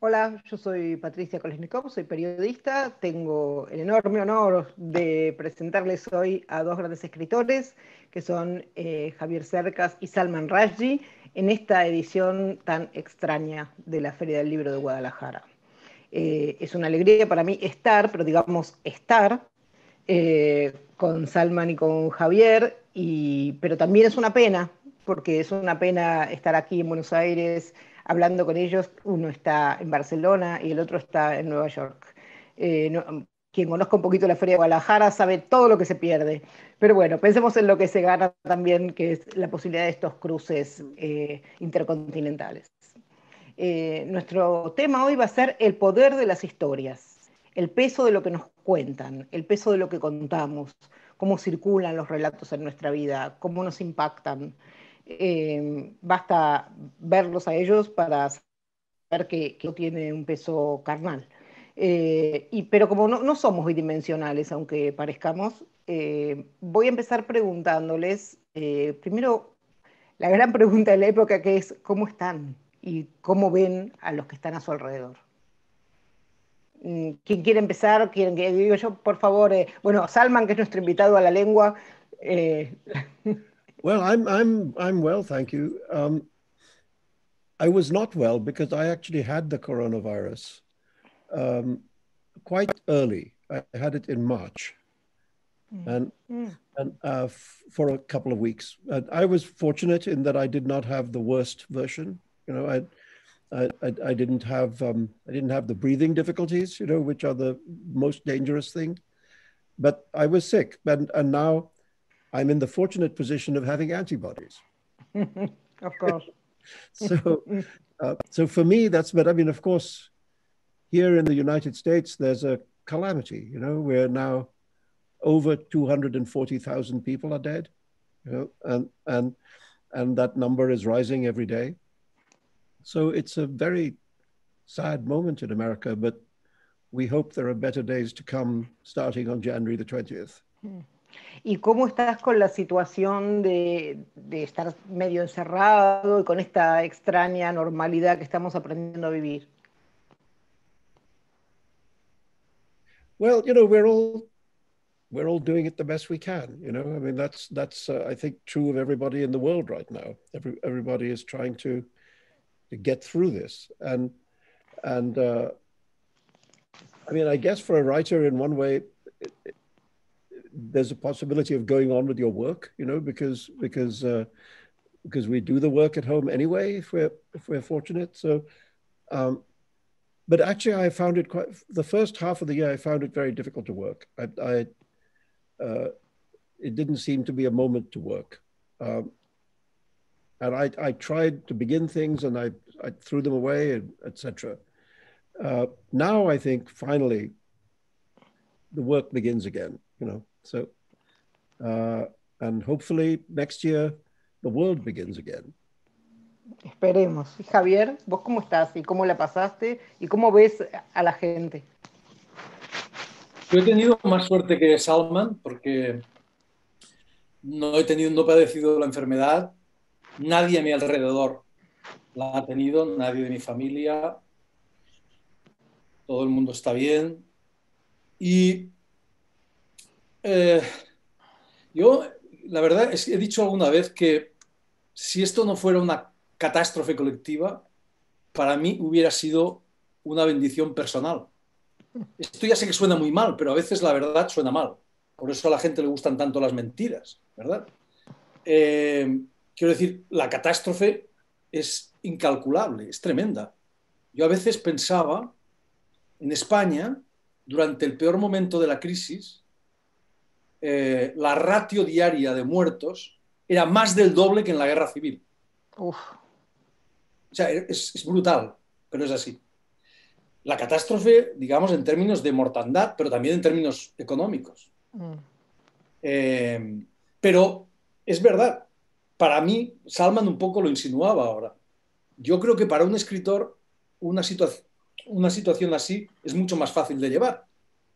Hola, yo soy Patricia Kolesnikov, soy periodista. Tengo el enorme honor de presentarles hoy a dos grandes escritores, que son Javier Cercas y Salman Rushdie, en esta edición tan extraña de la Feria del Libro de Guadalajara. Es una alegría para mí estar, pero digamos estar, con Salman y con Javier, pero también es una pena, porque es una pena estar aquí en Buenos Aires hablando con ellos. Uno está en Barcelona y el otro está en Nueva York. Quien conozca un poquito la Feria de Guadalajara sabe todo lo que se pierde. Pero bueno, pensemos en lo que se gana también, que es la posibilidad de estos cruces intercontinentales. Nuestro tema hoy va a ser el poder de las historias, el peso de lo que nos cuentan, el peso de lo que contamos, cómo circulan los relatos en nuestra vida, cómo nos impactan. Basta verlos a ellos para saber que no tiene un peso carnal. Pero como no somos bidimensionales, aunque parezcamos, voy a empezar preguntándoles, primero, la gran pregunta de la época, que es ¿cómo están? Y cómo ven a los que están a su alrededor. ¿Quién quiere empezar? ¿Quieren que digo yo? Por favor, bueno, Salman, que es nuestro invitado a la lengua. eh, Well, I'm well, thank you. I was not well because I actually had the coronavirus um, quite early. I had it in March, mm, and mm, for a couple of weeks. I was fortunate in that I did not have the worst version. You know, I didn't have the breathing difficulties. You know, which are the most dangerous thing. But I was sick, and now I'm in the fortunate position of having antibodies. of course. So so for me, that's, but I mean, of course, here in the United States, there's a calamity. You know, where now over 240,000 people are dead, you know, and that number is rising every day. So it's a very sad moment in America, but we hope there are better days to come starting on January the 20th. ¿Y cómo estás con la situación de estar medio encerrado y con esta extraña normalidad que estamos aprendiendo a vivir? Well, you know, we're all doing it the best we can. You know, I mean, that's I think true of everybody in the world right now. Everybody is trying to get through this, and I mean, I guess for a writer, in one way, there's a possibility of going on with your work. You know, because we do the work at home anyway, if we're fortunate. So, um, but actually, I found it quite. The first half of the year, I found it very difficult to work. Uh, it didn't seem to be a moment to work. Um, and I tried to begin things and I threw them away, and etc. Now I think finally the work begins again, you know. So, uh, and hopefully next year the world begins again. Esperemos. Y Javier, ¿vos cómo estás? ¿Y cómo la pasaste? ¿Y cómo ves a la gente? Yo he tenido más suerte que Salman porque no he padecido la enfermedad, nadie a mi alrededor la ha tenido, nadie de mi familia, todo el mundo está bien. Y eh, yo, la verdad es que he dicho alguna vez que si esto no fuera una catástrofe colectiva, para mí hubiera sido una bendición personal. Esto ya sé que suena muy mal, pero a veces la verdad suena mal. Por eso a la gente le gustan tanto las mentiras, ¿verdad? Quiero decir, la catástrofe es incalculable, es tremenda. Yo a veces pensaba, en España, durante el peor momento de la crisis, la ratio diaria de muertos era más del doble que en la guerra civil. Uf. O sea, es brutal, pero es así. La catástrofe, digamos, en términos de mortandad, pero también en términos económicos. Mm. Eh, pero es verdad, para mí, Salman un poco lo insinuaba ahora. Yo creo que para un escritor una situación así es mucho más fácil de llevar,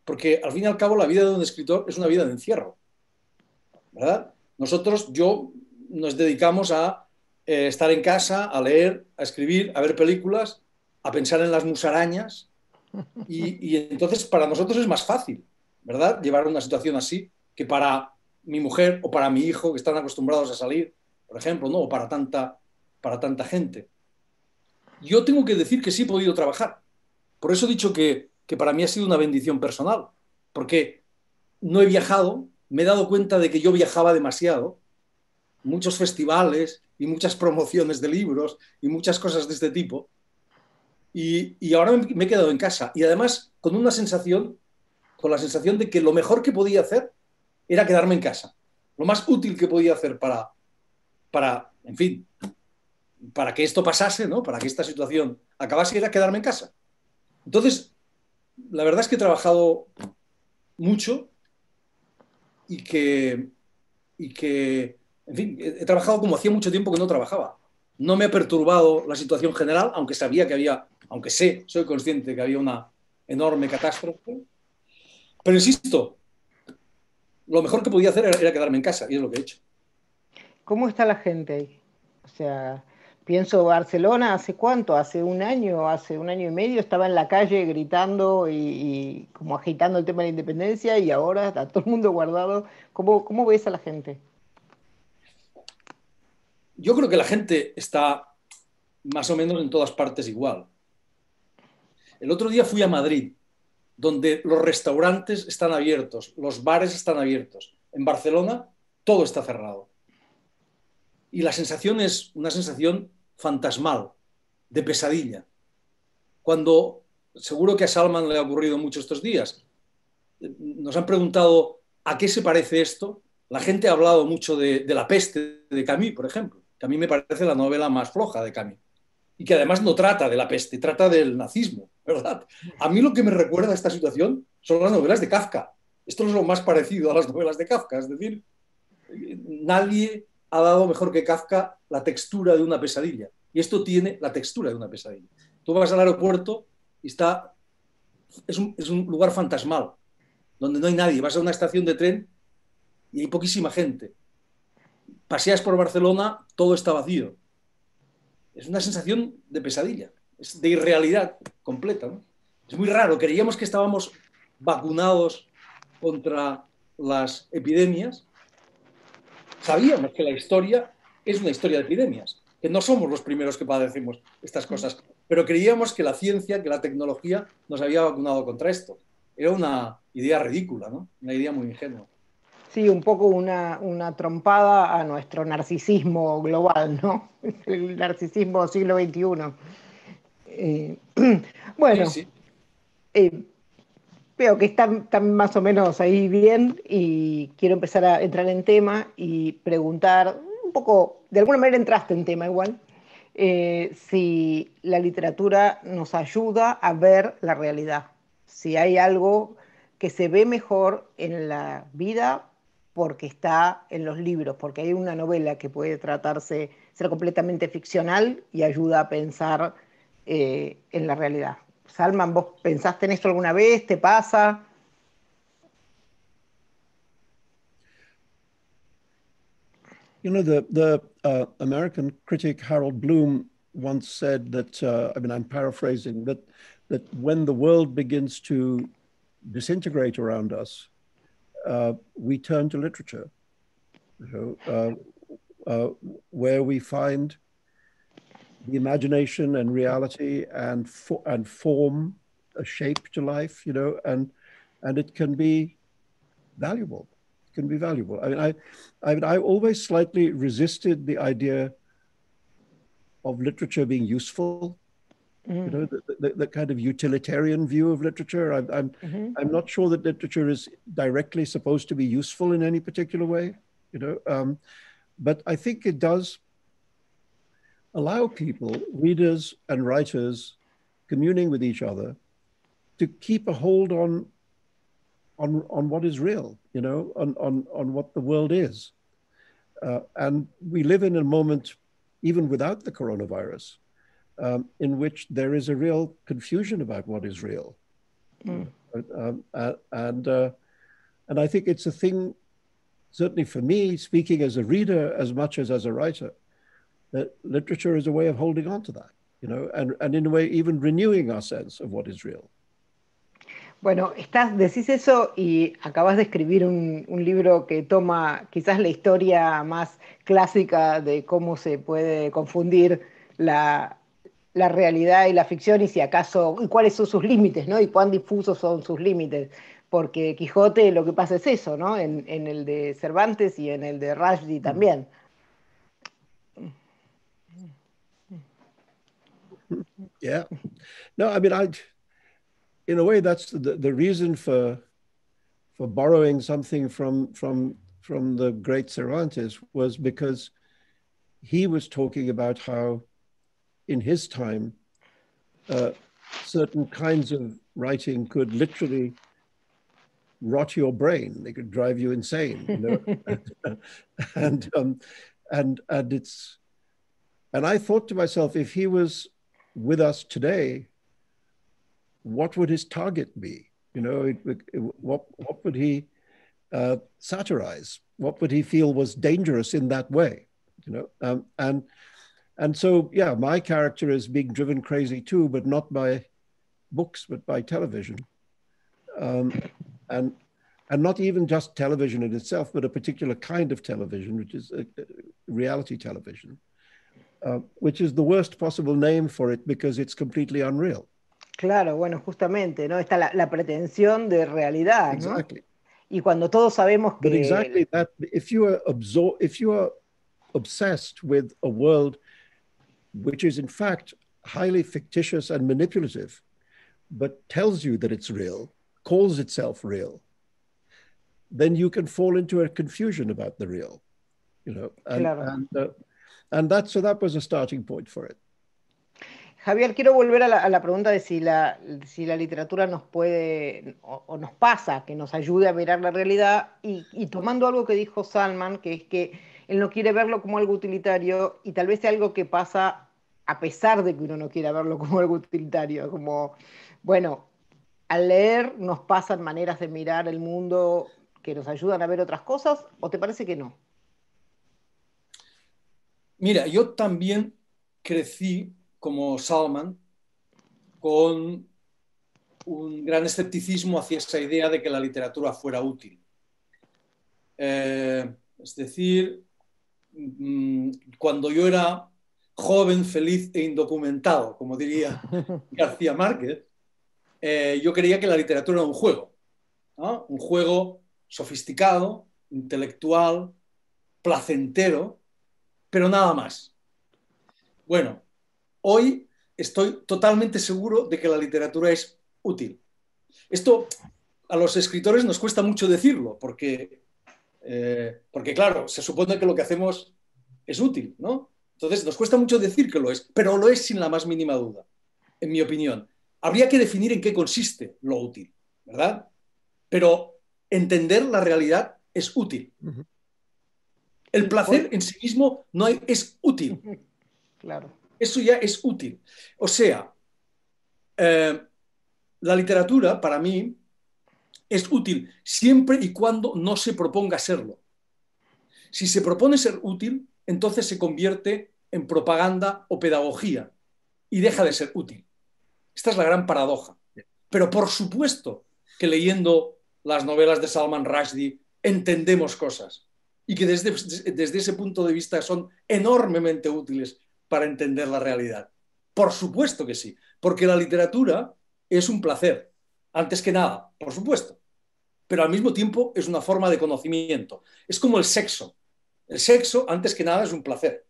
porque al fin y al cabo la vida de un escritor es una vida de encierro, ¿verdad? Nos dedicamos a estar en casa, a leer, a escribir, a ver películas, a pensar en las musarañas y entonces para nosotros es más fácil, ¿verdad? Llevar una situación así que para mi mujer o para mi hijo que están acostumbrados a salir, por ejemplo, ¿no? O para tanta gente. Yo tengo que decir que sí he podido trabajar. Por eso he dicho que para mí ha sido una bendición personal, porque no he viajado, me he dado cuenta de que yo viajaba demasiado, muchos festivales y muchas promociones de libros y muchas cosas de este tipo, y ahora me he quedado en casa. Y además con una sensación, con la sensación de que lo mejor que podía hacer era quedarme en casa. Lo más útil que podía hacer en fin, para que esto pasase, ¿no? Para que esta situación acabase, era quedarme en casa. Entonces, la verdad es que he trabajado mucho y que, en fin, he trabajado como hacía mucho tiempo que no trabajaba. No me ha perturbado la situación general, aunque sabía que había, aunque soy consciente de que había una enorme catástrofe. Pero insisto, lo mejor que podía hacer era quedarme en casa, y es lo que he hecho. ¿Cómo está la gente ahí? O sea, pienso Barcelona, ¿hace cuánto? ¿Hace un año? ¿Hace un año y medio? Estaba en la calle gritando y como agitando el tema de la independencia y ahora está todo el mundo guardado. ¿Cómo ves a la gente? Yo creo que la gente está más o menos en todas partes igual. El otro día fui a Madrid, donde los restaurantes están abiertos, los bares están abiertos. En Barcelona todo está cerrado. Y la sensación es una sensación fantasmal, de pesadilla. Cuando seguro que a Salman le ha ocurrido mucho estos días, nos han preguntado a qué se parece esto. La gente ha hablado mucho de La peste de Camus, por ejemplo, que a mí me parece la novela más floja de Camus. Y que además no trata de la peste, trata del nazismo, ¿verdad? A mí lo que me recuerda a esta situación son las novelas de Kafka. Esto es lo más parecido a las novelas de Kafka, es decir, nadie ha dado mejor que Kafka la textura de una pesadilla. Y esto tiene la textura de una pesadilla. Tú vas al aeropuerto y es un lugar fantasmal, donde no hay nadie. Vas a una estación de tren y hay poquísima gente. Paseas por Barcelona, todo está vacío. Es una sensación de pesadilla, es de irrealidad completa, ¿no? Es muy raro, creíamos que estábamos vacunados contra las epidemias, sabíamos que la historia es una historia de epidemias, que no somos los primeros que padecemos estas cosas, pero creíamos que la ciencia, que la tecnología nos había vacunado contra esto. Era una idea ridícula, ¿no? Una idea muy ingenua. Sí, un poco una trompada a nuestro narcisismo global, ¿no? El narcisismo siglo XXI. Eh, Sí, bueno, sí. eh, veo que están más o menos ahí bien y quiero empezar a entrar en tema y preguntar un poco, de alguna manera entraste en tema igual, si la literatura nos ayuda a ver la realidad, si hay algo que se ve mejor en la vida porque está en los libros, porque hay una novela que puede ser completamente ficcional y ayuda a pensar en la realidad. Salman, ¿vos pensaste en esto alguna vez? ¿Te pasa? You know, the American critic Harold Bloom once said that, I mean, I'm paraphrasing, that when the world begins to disintegrate around us, we turn to literature, you know, where we find the imagination and reality and form a shape to life, you know, and it can be valuable. It can be valuable. I always slightly resisted the idea of literature being useful. You know, the kind of utilitarian view of literature. I'm not sure that literature is directly supposed to be useful in any particular way. You know, but I think it does allow people, readers and writers, communing with each other, to keep a hold on what is real, you know, on what the world is. And we live in a moment, even without the coronavirus, in which there is a real confusion about what is real. Mm. And I think it's a thing, certainly for me, speaking as a reader as much as a writer, that literature is a way of holding on to that. you know, and in a way even renewing our sense of what is real. Bueno, decís eso y acabas de escribir un libro que toma quizás la historia más clásica de cómo se puede confundir la realidad y la ficción y si acaso, y cuáles son sus límites, ¿no? Y cuán difusos son sus límites. Porque Quijote lo que pasa es eso, ¿no? En el de Cervantes y en el de Rushdie también. Yeah. No, I mean, in a way, that's the reason for borrowing something from the great Cervantes was because he was talking about how in his time certain kinds of writing could literally rot your brain. They could drive you insane, you know. and I thought to myself, if he was with us today, what would his target be? You know, what would he satirize? What would he feel was dangerous in that way? You know, and so yeah, my character is being driven crazy too, but not by books, but by television, and not even just television in itself, but a particular kind of television, which is reality television, which is the worst possible name for it because it's completely unreal. Claro, bueno, justamente, ¿no? Está la pretensión de realidad, ¿no? Exactly. Y cuando todos sabemos que... But exactly that, if you are obsessed with a world which is in fact highly fictitious and manipulative, but tells you that it's real, calls itself real, then you can fall into a confusion about the real, you know. And that was a starting point for it. Javier, quiero volver a la pregunta de si la literatura nos puede o nos pasa, que nos ayude a mirar la realidad y tomando algo que dijo Salman, que es que él no quiere verlo como algo utilitario y tal vez sea algo que pasa a pesar de que uno no quiera verlo como algo utilitario, como, bueno, al leer nos pasan maneras de mirar el mundo que nos ayudan a ver otras cosas, ¿o te parece que no? Mira, yo también crecí como Salman, con un gran escepticismo hacia esa idea de que la literatura fuera útil. Es decir, cuando yo era joven, feliz e indocumentado, como diría García Márquez, yo creía que la literatura era un juego, ¿no? Un juego sofisticado, intelectual, placentero, pero nada más. Bueno, hoy estoy totalmente seguro de que la literatura es útil. Esto a los escritores nos cuesta mucho decirlo, porque claro, se supone que lo que hacemos es útil, ¿no? Entonces nos cuesta mucho decir que lo es, pero lo es sin la más mínima duda, en mi opinión. Habría que definir en qué consiste lo útil, ¿verdad? Pero entender la realidad es útil. El placer en sí mismo es útil. Claro. Eso ya es útil. O sea, la literatura, para mí, es útil siempre y cuando no se proponga serlo. Si se propone ser útil, entonces se convierte en propaganda o pedagogía y deja de ser útil. Esta es la gran paradoja. Pero por supuesto que leyendo las novelas de Salman Rushdie entendemos cosas y que desde ese punto de vista son enormemente útiles para entender la realidad. Por supuesto que sí, porque la literatura es un placer, antes que nada, por supuesto, pero al mismo tiempo es una forma de conocimiento. Es como el sexo. El sexo, antes que nada, es un placer,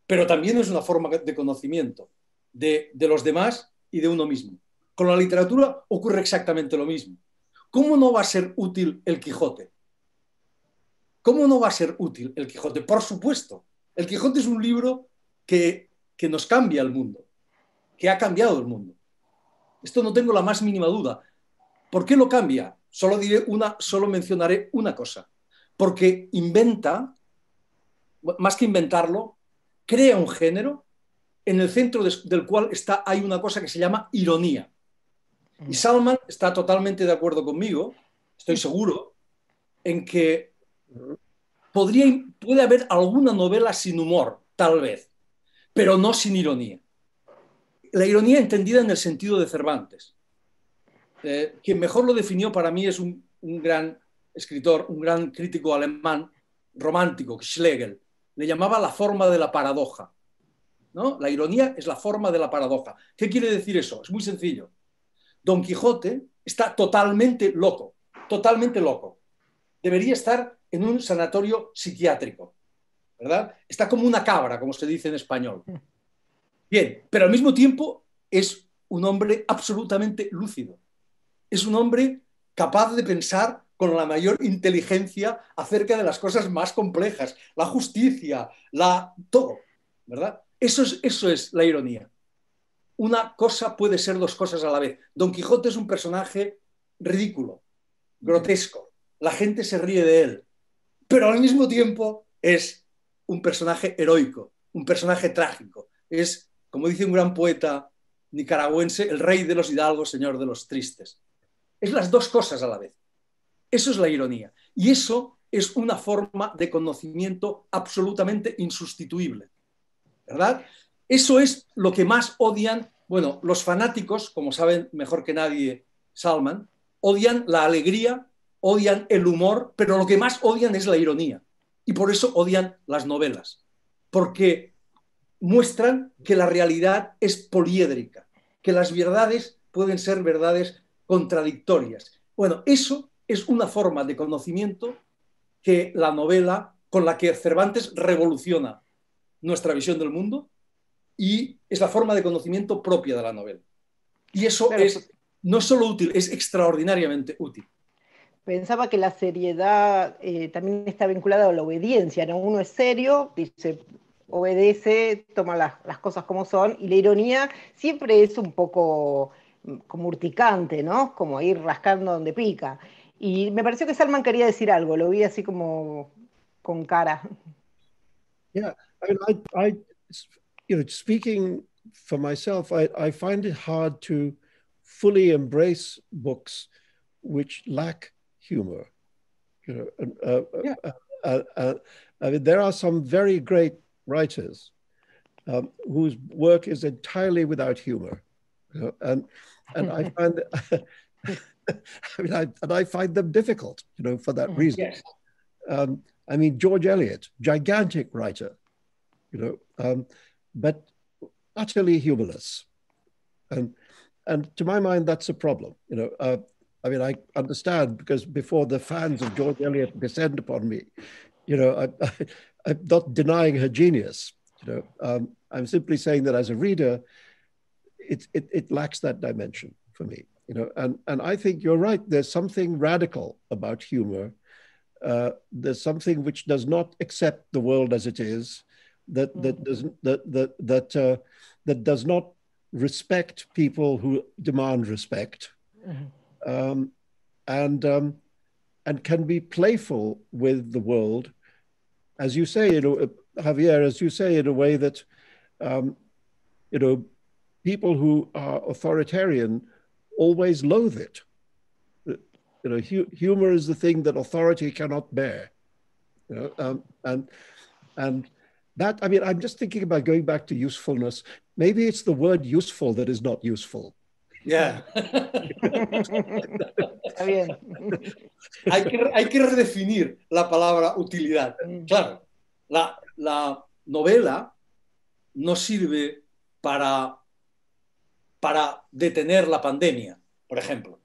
pero también es una forma de conocimiento de los demás y de uno mismo. Con la literatura ocurre exactamente lo mismo. ¿Cómo no va a ser útil el Quijote? ¿Cómo no va a ser útil el Quijote? Por supuesto. El Quijote es un libro que nos cambia el mundo, que ha cambiado el mundo. Esto no tengo la más mínima duda. ¿Por qué lo cambia? Solo mencionaré una cosa. Porque inventa, más que inventarlo, crea un género en el centro del cual hay una cosa que se llama ironía. Y Salman está totalmente de acuerdo conmigo, estoy seguro, en que puede haber alguna novela sin humor, tal vez, pero no sin ironía. la ironía entendida en el sentido de Cervantes. Quien mejor lo definió para mí es un gran escritor, un gran crítico alemán romántico, Schlegel. Le llamaba la forma de la paradoja, ¿no? La ironía es la forma de la paradoja. ¿Qué quiere decir eso? Es muy sencillo. Don Quijote está totalmente loco, totalmente loco. Debería estar en un sanatorio psiquiátrico, ¿verdad? Está como una cabra, como se dice en español. Bien, pero al mismo tiempo es un hombre absolutamente lúcido. Es un hombre capaz de pensar con la mayor inteligencia acerca de las cosas más complejas, la justicia, todo, ¿verdad? Eso es la ironía. Una cosa puede ser dos cosas a la vez. Don Quijote es un personaje ridículo, grotesco. La gente se ríe de él, pero al mismo tiempo es un personaje heroico, un personaje trágico. Es, como dice un gran poeta nicaragüense, el rey de los hidalgos, señor de los tristes. Es las dos cosas a la vez. Eso es la ironía. Y eso es una forma de conocimiento absolutamente insustituible, ¿verdad? Eso es lo que más odian, bueno, los fanáticos, como saben mejor que nadie Salman, odian la alegría, odian el humor, pero lo que más odian es la ironía. Y por eso odian las novelas, porque muestran que la realidad es poliédrica, que las verdades pueden ser verdades contradictorias. Bueno, eso es una forma de conocimiento que la novela, con la que Cervantes revoluciona nuestra visión del mundo, y es la forma de conocimiento propia de la novela. Y eso Claro, es no solo útil, es extraordinariamente útil. pensaba que la seriedad también está vinculada a la obediencia, ¿no? Uno es serio, dice, obedece, toma las cosas como son, y la ironía siempre es un poco como urticante, ¿no? Como ir rascando donde pica. Y me pareció que Salman quería decir algo, lo vi así como con cara. Yeah, I mean, speaking for myself, I find it hard to fully embrace books which lack humor. You know, Yeah. I mean, there are some very great writers whose work is entirely without humor, you know, and I find I find them difficult, you know, for that reason. Yes. I mean, George Eliot, gigantic writer, you know, but utterly humorless, and to my mind, that's a problem. You know, I mean, I understand because before the fans of George Eliot descend upon me, you know, I'm not denying her genius. You know, I'm simply saying that as a reader, it lacks that dimension for me. You know, and I think you're right. There's something radical about humor. There's something which does not accept the world as it is, that does not respect people who demand respect, and can be playful with the world, as you say, you know, Javier, as you say, in a way that, you know, people who are authoritarian always loathe it. You know, humor is the thing that authority cannot bear. You know, and that, I mean, I'm just thinking about going back to usefulness. Maybe it's the word useful that is not useful. Yeah. Está bien. Hay que redefinir la palabra utilidad. Claro, la novela no sirve para detener la pandemia, por ejemplo,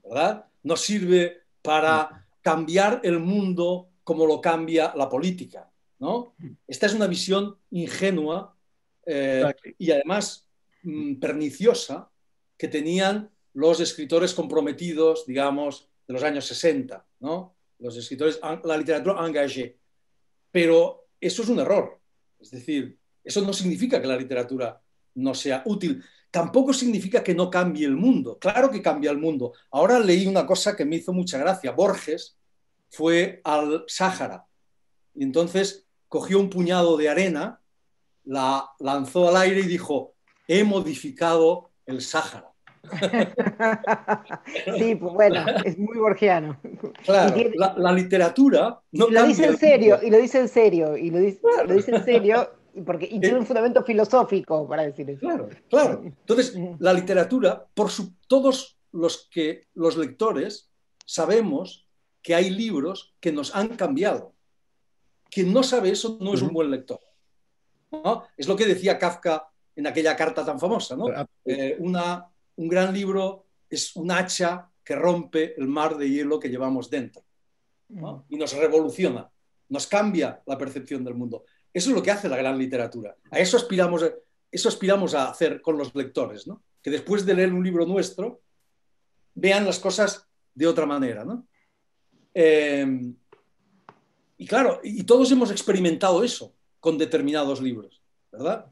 ¿verdad? No sirve para cambiar el mundo como lo cambia la política, ¿no? Esta es una visión ingenua y además perniciosa que tenían los escritores comprometidos, digamos, de los años 60, ¿no? Los escritores, la literatura engagée. Pero eso es un error. Es decir, eso no significa que la literatura no sea útil. Tampoco significa que no cambie el mundo. Claro que cambia el mundo. Ahora leí una cosa que me hizo mucha gracia. Borges fue al Sáhara y entonces cogió un puñado de arena, la lanzó al aire y dijo: he modificado el Sáhara. Sí, pues bueno, es muy borgiano. Claro, Tiene, la literatura no y lo dice cambia en el serio, mundo. y lo dice en serio, y lo dice en serio, y tiene un fundamento filosófico para decir eso. Claro, claro. Entonces, la literatura, todos los lectores sabemos que hay libros que nos han cambiado. Quien no sabe eso no es un buen lector, ¿no? Es lo que decía Kafka en aquella carta tan famosa, ¿no? Un gran libro es un hacha que rompe el mar de hielo que llevamos dentro, ¿no? Y nos revoluciona, nos cambia la percepción del mundo. Eso es lo que hace la gran literatura. A eso aspiramos a hacer con los lectores, ¿no? Que después de leer un libro nuestro vean las cosas de otra manera, ¿no? Y claro, y todos hemos experimentado eso con determinados libros, ¿verdad?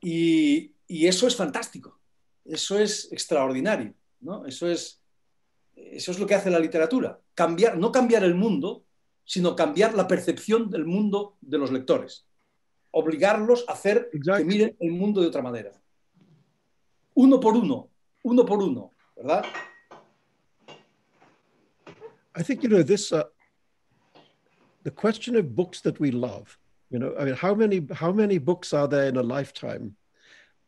Y eso es fantástico, eso es extraordinario, ¿no? Eso es lo que hace la literatura, no cambiar el mundo, sino cambiar la percepción del mundo de los lectores, obligarlos a hacer que miren el mundo de otra manera. Uno por uno, ¿verdad? I think, the question of books that we love, I mean, how many books are there in a lifetime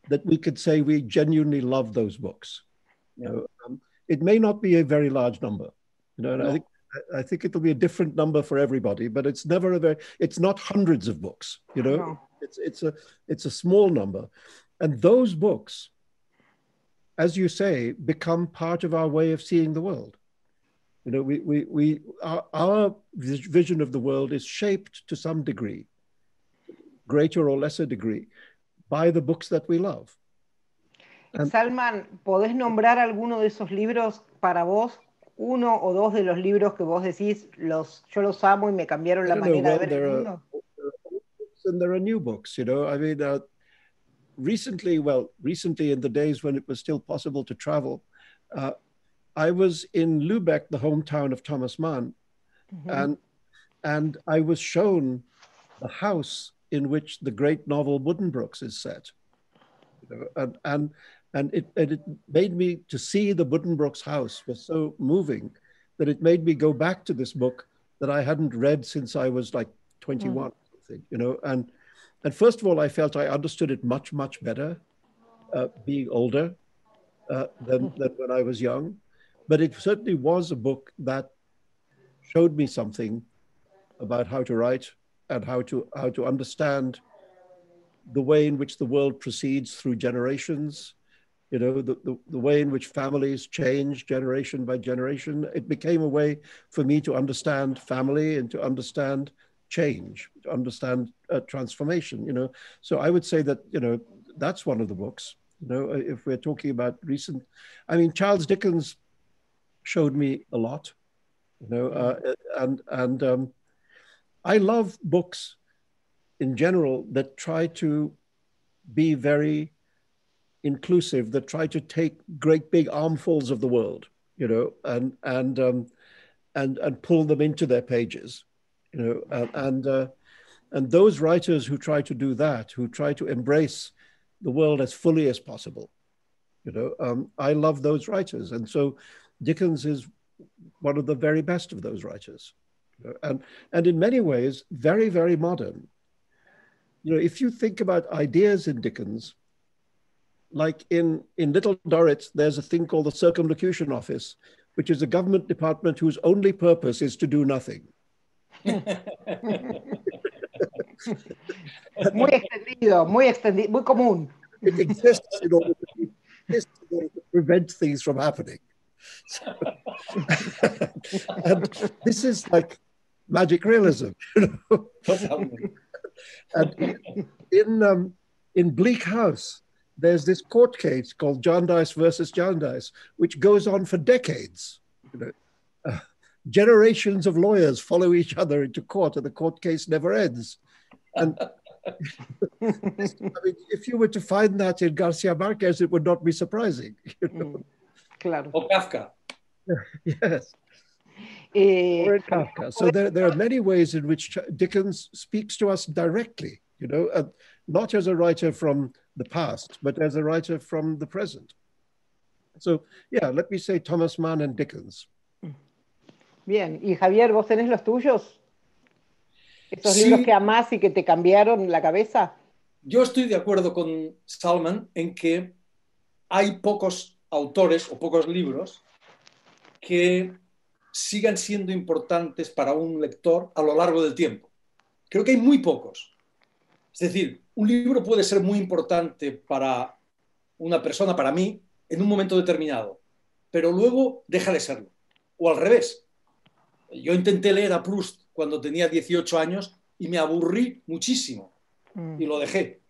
that we could say we genuinely love those books? Yeah. It may not be a very large number, and no. I think it'll be a different number for everybody, but it's never it's not hundreds of books, no. It's a small number. And those books, as you say, become part of our way of seeing the world. Our vision of the world is shaped to some degree, greater or lesser degree, by the books that we love. Salman, ¿podés nombrar alguno de esos libros para vos? Uno o dos de los libros que vos decís, yo los amo y me cambiaron la manera de ver el mundo. And there are new books, I mean, recently in the days when it was still possible to travel, I was in Lübeck, the hometown of Thomas Mann, and I was shown the house in which the great novel Buddenbrooks is set. And it made me, to see the Buddenbrooks house was so moving that it made me go back to this book that I hadn't read since I was like 21, and first of all, I felt I understood it much, much better being older than when I was young. But it certainly was a book that showed me something about how to write and how to understand the way in which the world proceeds through generations, the way in which families change generation by generation. It became a way for me to understand family and to understand change, to understand transformation, So I would say that, that's one of the books, if we're talking about recent. I mean, Charles Dickens showed me a lot, and I love books in general that try to be very inclusive, that try to take great big armfuls of the world, and pull them into their pages, and those writers who try to do that, who try to embrace the world as fully as possible, I love those writers, and so Dickens is one of the very best of those writers, and in many ways very, very modern. If you think about ideas in Dickens, like in Little Dorrit, there's a thing called the Circumlocution Office, which is a government department whose only purpose is to do nothing. Muy extendido, muy común. It exists in order to prevent things from happening. So, and this is like magic realism, And in Bleak House, there's this court case called Jarndyce versus Jarndyce, which goes on for decades. Generations of lawyers follow each other into court, and the court case never ends. And I mean, if you were to find that in Garcia Marquez, it would not be surprising. Claro. O Kafka. Yes. Or in Kafka. So there are many ways in which Dickens speaks to us directly, not as a writer from the past, but as a writer from the present. So, yeah, let me say Thomas Mann and Dickens. Bien, y Javier, ¿vos tenés los tuyos? ¿Esos libros que amás y que te cambiaron la cabeza? yo estoy de acuerdo con Salman en que hay pocos autores o pocos libros que sigan siendo importantes para un lector a lo largo del tiempo. Creo que hay muy pocos. Es decir, un libro puede ser muy importante para una persona, para mí, en un momento determinado, pero luego deja de serlo. O al revés. Yo intenté leer a Proust cuando tenía 18 años y me aburrí muchísimo y lo dejé.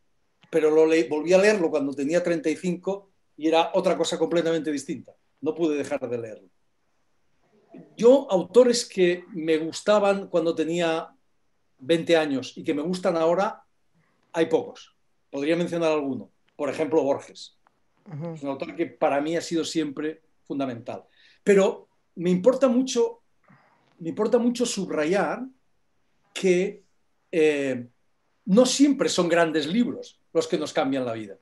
Pero volví a leerlo cuando tenía 35 y era otra cosa completamente distinta. No pude dejar de leerlo. Yo, autores que me gustaban cuando tenía 20 años y que me gustan ahora, hay pocos. Podría mencionar alguno. Por ejemplo, Borges. Es un autor que para mí ha sido siempre fundamental. Pero me importa mucho subrayar que no siempre son grandes libros los que nos cambian la vida.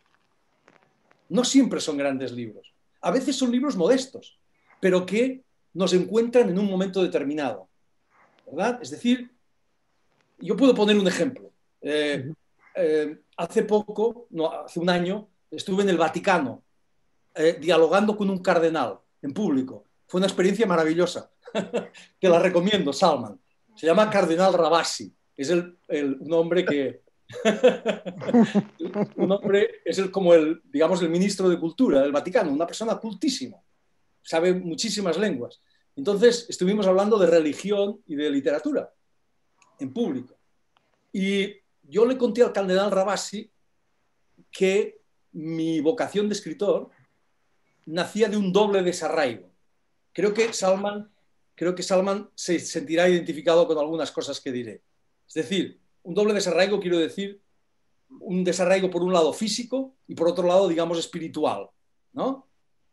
No siempre son grandes libros. A veces son libros modestos, pero que nos encuentran en un momento determinado, ¿verdad? Es decir, yo puedo poner un ejemplo. Hace poco, no, hace un año, estuve en el Vaticano dialogando con un cardenal en público. Fue una experiencia maravillosa. Te la recomiendo, Salman. Se llama Cardenal Rabasi. Es un hombre que... un hombre es como digamos, el ministro de Cultura del Vaticano, una persona cultísima, sabe muchísimas lenguas. Entonces estuvimos hablando de religión y de literatura en público. Y yo le conté al cardenal Rabasi que mi vocación de escritor nacía de un doble desarraigo. Creo que Salman se sentirá identificado con algunas cosas que diré. Es decir, un doble desarraigo, quiero decir, un desarraigo por un lado físico y por otro lado, digamos, espiritual, ¿no?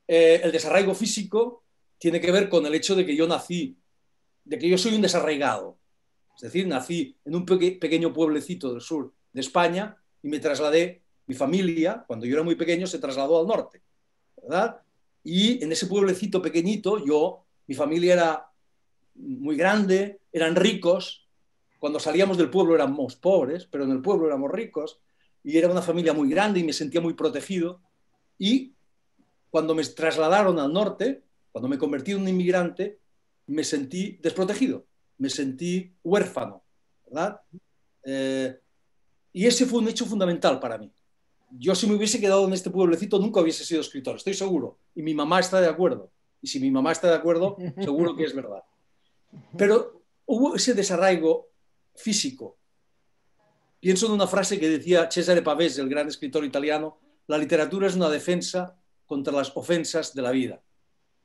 El desarraigo físico tiene que ver con el hecho de que yo soy un desarraigado. Es decir, nací en un pequeño pueblecito del sur de España y me trasladé, mi familia, cuando yo era muy pequeño, se trasladó al norte, ¿verdad? Y en ese pueblecito pequeñito, mi familia era muy grande, eran ricos. Cuando salíamos del pueblo éramos pobres, pero en el pueblo éramos ricos. Y era una familia muy grande y me sentía muy protegido. Y cuando me trasladaron al norte, cuando me convertí en un inmigrante, me sentí desprotegido, me sentí huérfano, ¿verdad? Y ese fue un hecho fundamental para mí. Yo, si me hubiese quedado en este pueblecito, nunca hubiese sido escritor, estoy seguro. Y mi mamá está de acuerdo. Y si mi mamá está de acuerdo, seguro que es verdad. Pero hubo ese desarraigo físico. Pienso en una frase que decía Cesare Pavese, el gran escritor italiano: la literatura es una defensa contra las ofensas de la vida.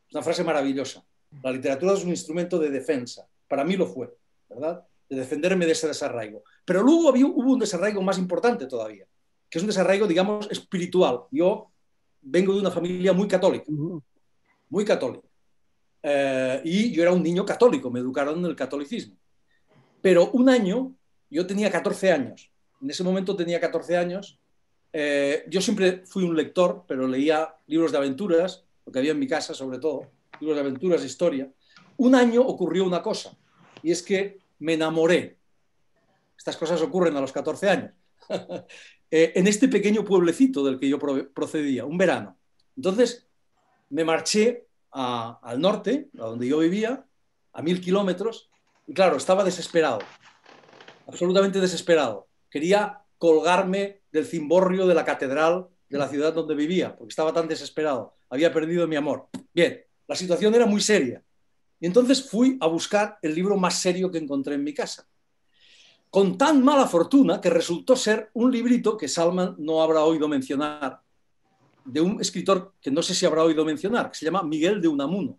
Es una frase maravillosa. La literatura es un instrumento de defensa. Para mí lo fue, ¿verdad? De defenderme de ese desarraigo. Pero luego hubo un desarraigo más importante todavía, que es un desarraigo, digamos, espiritual. Yo vengo de una familia muy católica, muy católica. Y yo era un niño católico, me educaron en el catolicismo. Pero un año, yo tenía 14 años, en ese momento tenía 14 años, yo siempre fui un lector, pero leía libros de aventuras, lo que había en mi casa sobre todo, libros de aventuras, historia. Un año ocurrió una cosa, y es que me enamoré. Estas cosas ocurren a los 14 años. En este pequeño pueblecito del que yo procedía, un verano. Entonces me marché al norte, a donde yo vivía, a 1000 kilómetros, y claro, estaba desesperado, absolutamente desesperado. Quería colgarme del cimborrio de la catedral de la ciudad donde vivía, porque estaba tan desesperado, había perdido mi amor. Bien, la situación era muy seria. Y entonces fui a buscar el libro más serio que encontré en mi casa, con tan mala fortuna que resultó ser un librito que Salman no habrá oído mencionar, de un escritor que no sé si habrá oído mencionar, que se llama Miguel de Unamuno.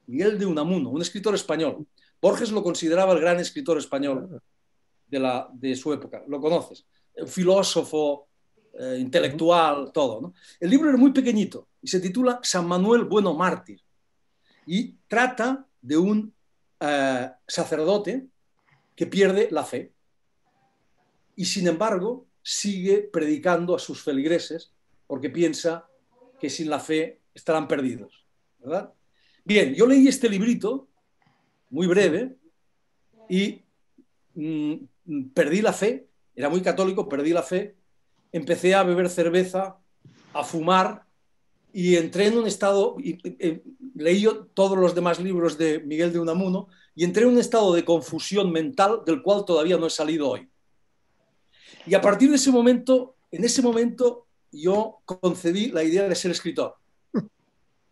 Miguel de Unamuno, un escritor español. Borges lo consideraba el gran escritor español de su época. Lo conoces. Un filósofo, intelectual, todo, ¿no? El libro era muy pequeñito y se titula San Manuel Bueno Mártir. Y trata de un sacerdote que pierde la fe y, sin embargo, sigue predicando a sus feligreses porque piensa que sin la fe estarán perdidos, ¿verdad? Bien, yo leí este librito, muy breve, y perdí la fe era muy católico, perdí la fe, empecé a beber cerveza, a fumar, y entré en un estado, leí yo todos los demás libros de Miguel de Unamuno, y entré en un estado de confusión mental del cual todavía no he salido hoy. Y a partir de ese momento, en ese momento, yo concebí la idea de ser escritor.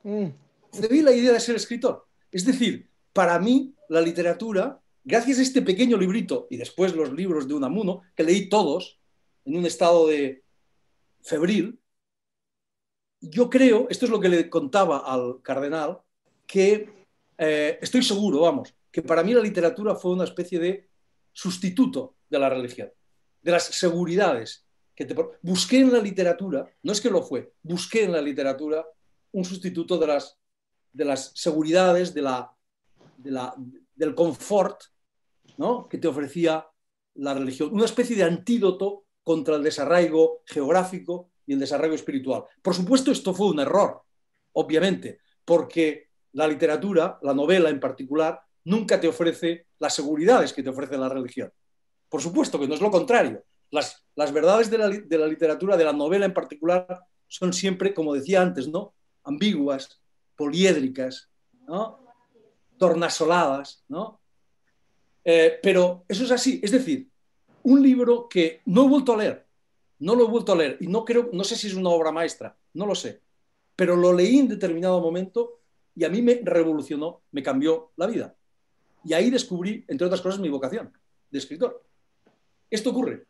Concebí la idea de ser escritor. Es decir, para mí, la literatura, gracias a este pequeño librito, y después los libros de Unamuno, que leí todos en un estado de febril, yo creo, esto es lo que le contaba al cardenal, que estoy seguro, vamos, que para mí la literatura fue una especie de sustituto de la religión, de las seguridades que busqué en la literatura, no es que lo fue, busqué en la literatura un sustituto de las seguridades, del confort, ¿no?, que te ofrecía la religión, una especie de antídoto contra el desarraigo geográfico y el desarraigo espiritual. Por supuesto, esto fue un error, obviamente, porque la literatura, la novela en particular, nunca te ofrece las seguridades que te ofrece la religión. Por supuesto que no es lo contrario. Las verdades de la literatura, de la novela en particular, son siempre, como decía antes, ¿no?, ambiguas, poliédricas, ¿no?, tornasoladas, ¿no? Pero eso es así. Es decir, un libro que no he vuelto a leer, no lo he vuelto a leer, y no sé si es una obra maestra, no lo sé, pero lo leí en determinado momento y a mí me revolucionó, me cambió la vida. Y ahí descubrí, entre otras cosas, mi vocación de escritor. Esto ocurre.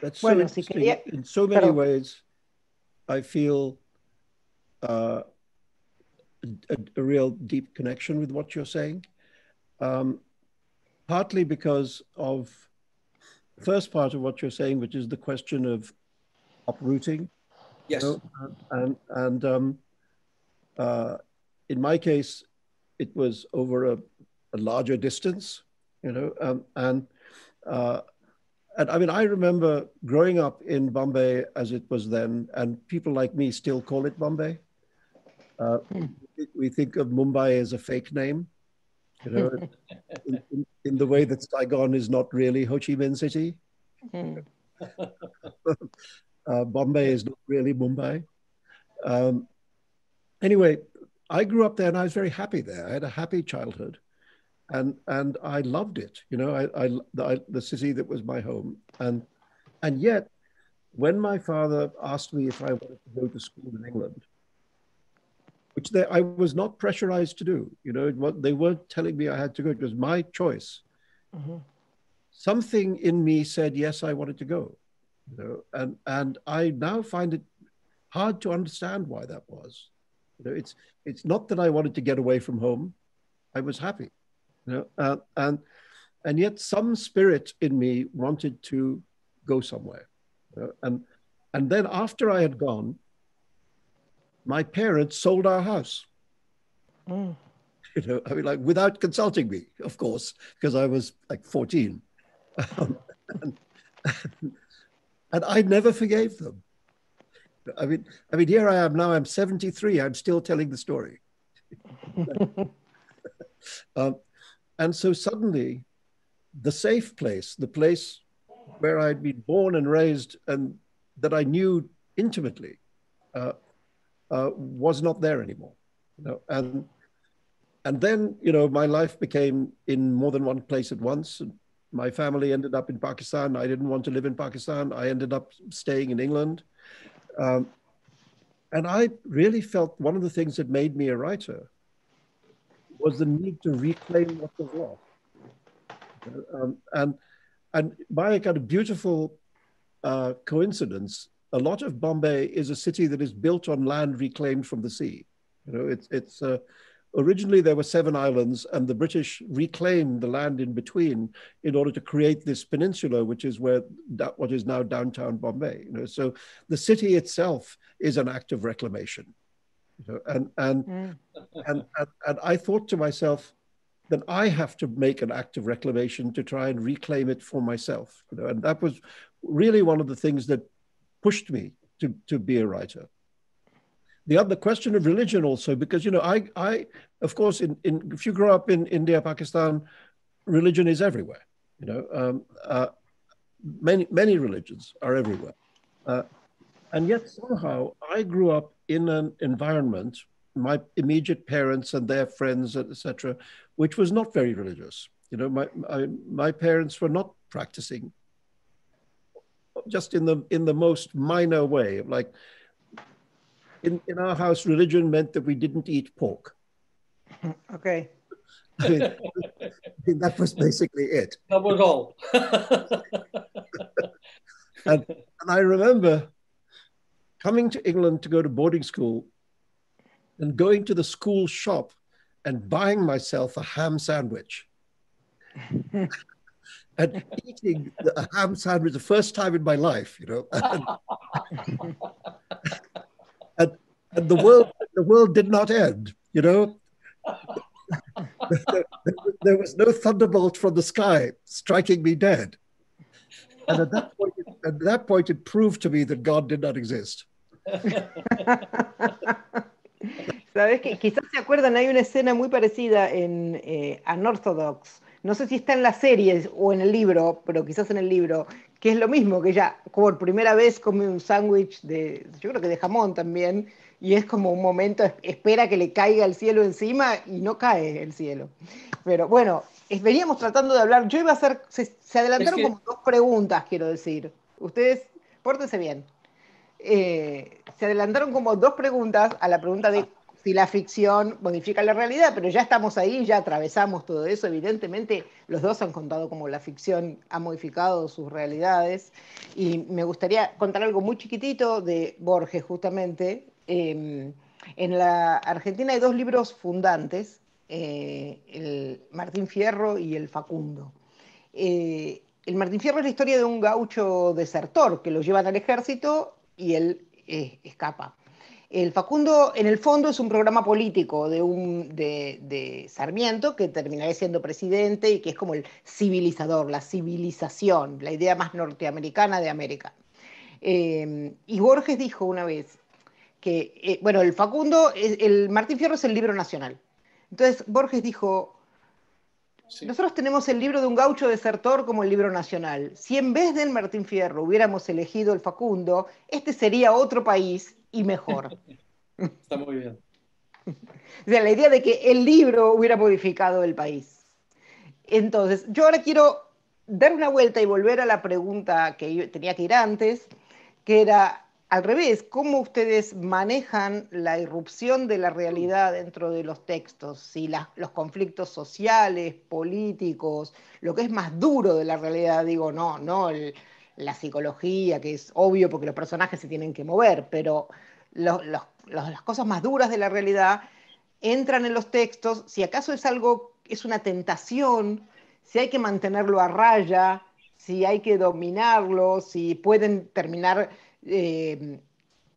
That's so interesting. In so many ways, I feel a real deep connection with what you're saying. Partly because of the first part of what you're saying, which is the question of uprooting. Yes. You know? In my case, it was over a larger distance, you know, and I mean, I remember growing up in Bombay as it was then, and people like me still call it Bombay. We think of Mumbai as a fake name, you know, in the way that Saigon is not really Ho Chi Minh City. Bombay is not really Mumbai. Anyway, I grew up there and I was very happy there. I had a happy childhood. And I loved it, you know, the city that was my home. And yet, when my father asked me if I wanted to go to school in England, which I was not pressurized to do, you know, they weren't telling me I had to go. It was my choice. Something in me said, yes, I wanted to go, you know, and I now find it hard to understand why that was. You know, it's not that I wanted to get away from home. I was happy. You know, and yet some spirit in me wanted to go somewhere, you know? And then after I had gone, my parents sold our house. You know, I mean, like without consulting me, of course, because I was like 14, and I never forgave them. I mean, here I am now. I'm 73. I'm still telling the story. And so suddenly, the safe place, the place where I'd been born and raised and that I knew intimately, was not there anymore. You know? And then, you know, my life became in more than one place at once. And my family ended up in Pakistan. I didn't want to live in Pakistan. I ended up staying in England. And I really felt one of the things that made me a writer was the need to reclaim what was lost. And by a kind of beautiful coincidence, a lot of Bombay is a city that is built on land reclaimed from the sea. You know, it's originally there were 7 islands, and the British reclaimed the land in between in order to create this peninsula, which is what is now downtown Bombay. You know, so the city itself is an act of reclamation. You know, and I thought to myself that I have to make an act of reclamation to try and reclaim it for myself. You know, and that was really one of the things that pushed me to be a writer. The other question of religion also, because, you know, I of course, if you grow up in India, Pakistan, religion is everywhere. You know, many religions are everywhere. And yet somehow I grew up in an environment, my immediate parents and their friends, etc., which was not very religious. You know, my parents were not practicing, just in the most minor way. Like in our house, religion meant that we didn't eat pork. Okay. I mean, that was basically it. That was all. and I remember coming to England to go to boarding school and going to the school shop and buying myself a ham sandwich. And eating a ham sandwich the first time in my life, you know. And the world did not end, you know. There was no thunderbolt from the sky striking me dead. And at that point, it proved to me that God did not exist. Sabes que quizás se acuerdan, hay una escena muy parecida en Unorthodox. No sé si está en la serie o en el libro, pero quizás en el libro, que es lo mismo, que ella por primera vez come un sándwich yo creo que de jamón también, y es como un momento, espera que le caiga el cielo encima y no cae el cielo. Pero bueno, veníamos tratando de hablar, yo iba a hacer, se adelantaron como dos preguntas, quiero decir. Ustedes, pórtense bien. Se adelantaron como dos preguntas a la pregunta de si la ficción modifica la realidad, pero ya estamos ahí, ya atravesamos todo eso. Evidentemente, los dos han contado cómo la ficción ha modificado sus realidades. Y me gustaría contar algo muy chiquitito de Borges, justamente. En la Argentina hay dos libros fundantes, el Martín Fierro y el Facundo. El Martín Fierro es la historia de un gaucho desertor que lo llevan al ejército y él escapa. El Facundo, en el fondo, es un programa político de Sarmiento, que terminará siendo presidente y que es como el civilizador, la civilización, la idea más norteamericana de América. Y Borges dijo una vez que, bueno, el Facundo, el Martín Fierro es el libro nacional. Entonces Borges dijo, sí, nosotros tenemos el libro de un gaucho desertor como el libro nacional. Si en vez del Martín Fierro hubiéramos elegido el Facundo, este sería otro país y mejor. Está muy bien. O sea, la idea de que el libro hubiera modificado el país. Entonces, yo ahora quiero dar una vuelta y volver a la pregunta que tenía que ir antes, que era al revés, ¿cómo ustedes manejan la irrupción de la realidad dentro de los textos? Si los conflictos sociales, políticos, lo que es más duro de la realidad, digo, no la psicología, que es obvio porque los personajes se tienen que mover, pero las cosas más duras de la realidad entran en los textos, si acaso es una tentación, si hay que mantenerlo a raya, si hay que dominarlo, si pueden terminar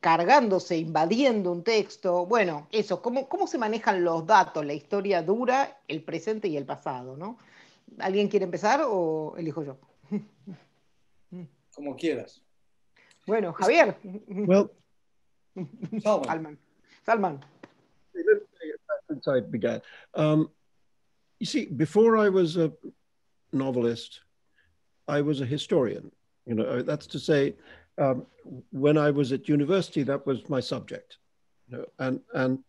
cargándose, invadiendo un texto. Bueno, eso, ¿cómo se manejan los datos, la historia dura, el presente y el pasado, ¿no? ¿Alguien quiere empezar o elijo yo? Como quieras. Bueno, Javier. Well, Salman. Since I began. You see, before I was a novelist, I was a historian. You know, that's to say, when I was at university, that was my subject. You know, and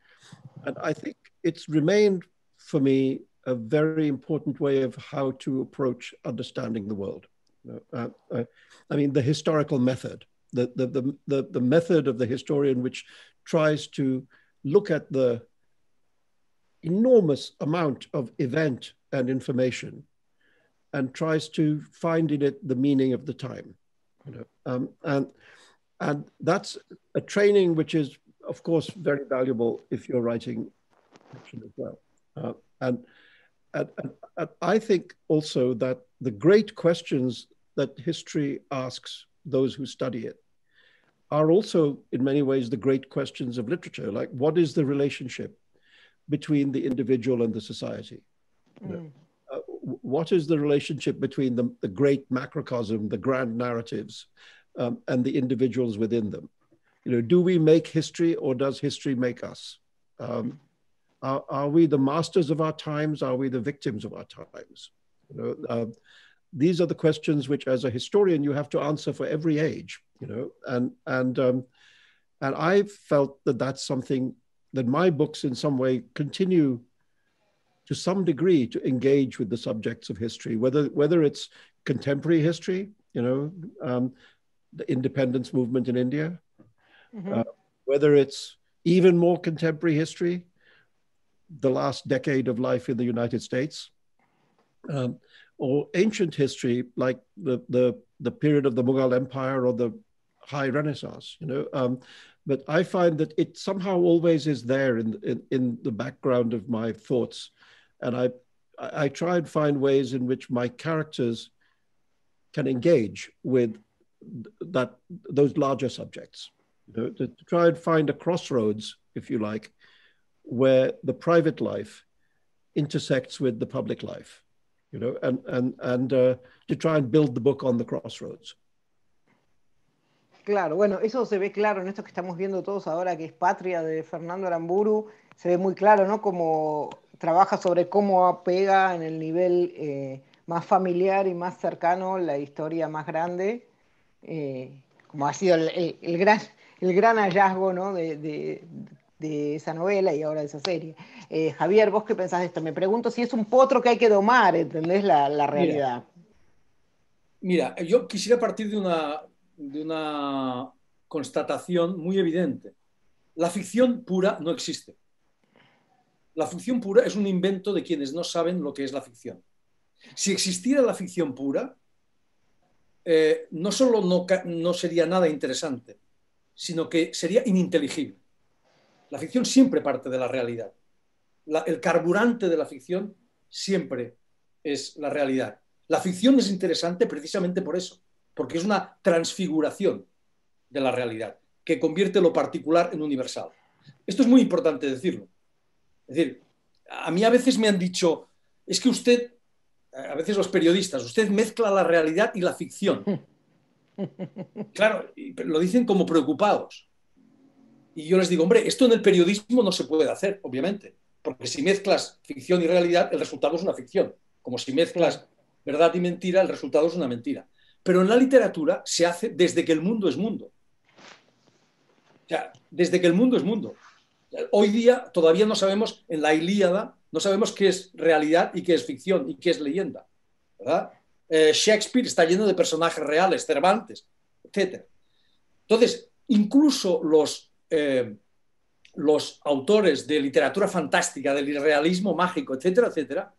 I think it's remained for me a very important way of how to approach understanding the world. You know, I mean, the historical method, the method of the historian, which tries to look at the enormous amount of event and information and tries to find in it the meaning of the time. You know, and that's a training which is, of course, very valuable if you're writing fiction as well. And I think also that the great questions that history asks those who study it are also, in many ways, the great questions of literature. Like, what is the relationship between the individual and the society? You know, what is the relationship between the great macrocosm, the grand narratives, and the individuals within them? You know, do we make history or does history make us? Are we the masters of our times? Are we the victims of our times? You know, these are the questions which, as a historian, you have to answer for every age, and I felt that that's something that my books in some way continue to some degree to engage with the subjects of history, whether it's contemporary history, the independence movement in India, whether it's even more contemporary history, the last decade of life in the United States, or ancient history like the period of the Mughal Empire or the High Renaissance. But I find that it somehow always is there in the background of my thoughts, and I try and find ways in which my characters can engage with those larger subjects, to try and find a crossroads, if you like, where the private life intersects with the public life, and to try and build the book on the crossroads. Claro, bueno, eso se ve claro en esto que estamos viendo todos ahora, que es Patria, de Fernando Aramburu. Se ve muy claro, ¿no? Cómo trabaja sobre cómo pega en el nivel más familiar y más cercano la historia más grande, como ha sido el gran hallazgo, ¿no? de esa novela y ahora de esa serie. Javier, ¿vos qué pensás de esto? Me pregunto si es un potro que hay que domar, ¿entendés? La realidad. Mira, yo quisiera partir de una constatación muy evidente. La ficción pura no existe. La ficción pura es un invento de quienes no saben lo que es la ficción. Si existiera la ficción pura, no solo no sería nada interesante, sino que sería ininteligible. La ficción siempre parte de la realidad. El carburante de la ficción siempre es la realidad. La ficción es interesante precisamente por eso, porque es una transfiguración de la realidad, que convierte lo particular en universal. Esto es muy importante decirlo. Es decir, a mí a veces me han dicho, es que usted, a veces los periodistas, usted mezcla la realidad y la ficción. Claro, lo dicen como preocupados. Y yo les digo, hombre, esto en el periodismo no se puede hacer, obviamente, porque si mezclas ficción y realidad, el resultado es una ficción. Como si mezclas verdad y mentira, el resultado es una mentira. Pero en la literatura se hace desde que el mundo es mundo. O sea, desde que el mundo es mundo. Hoy día todavía no sabemos, en la Ilíada, no sabemos qué es realidad y qué es ficción y qué es leyenda, ¿verdad? Shakespeare está lleno de personajes reales, Cervantes, etc. Entonces, incluso los autores de literatura fantástica, del irrealismo mágico, etcétera, etcétera,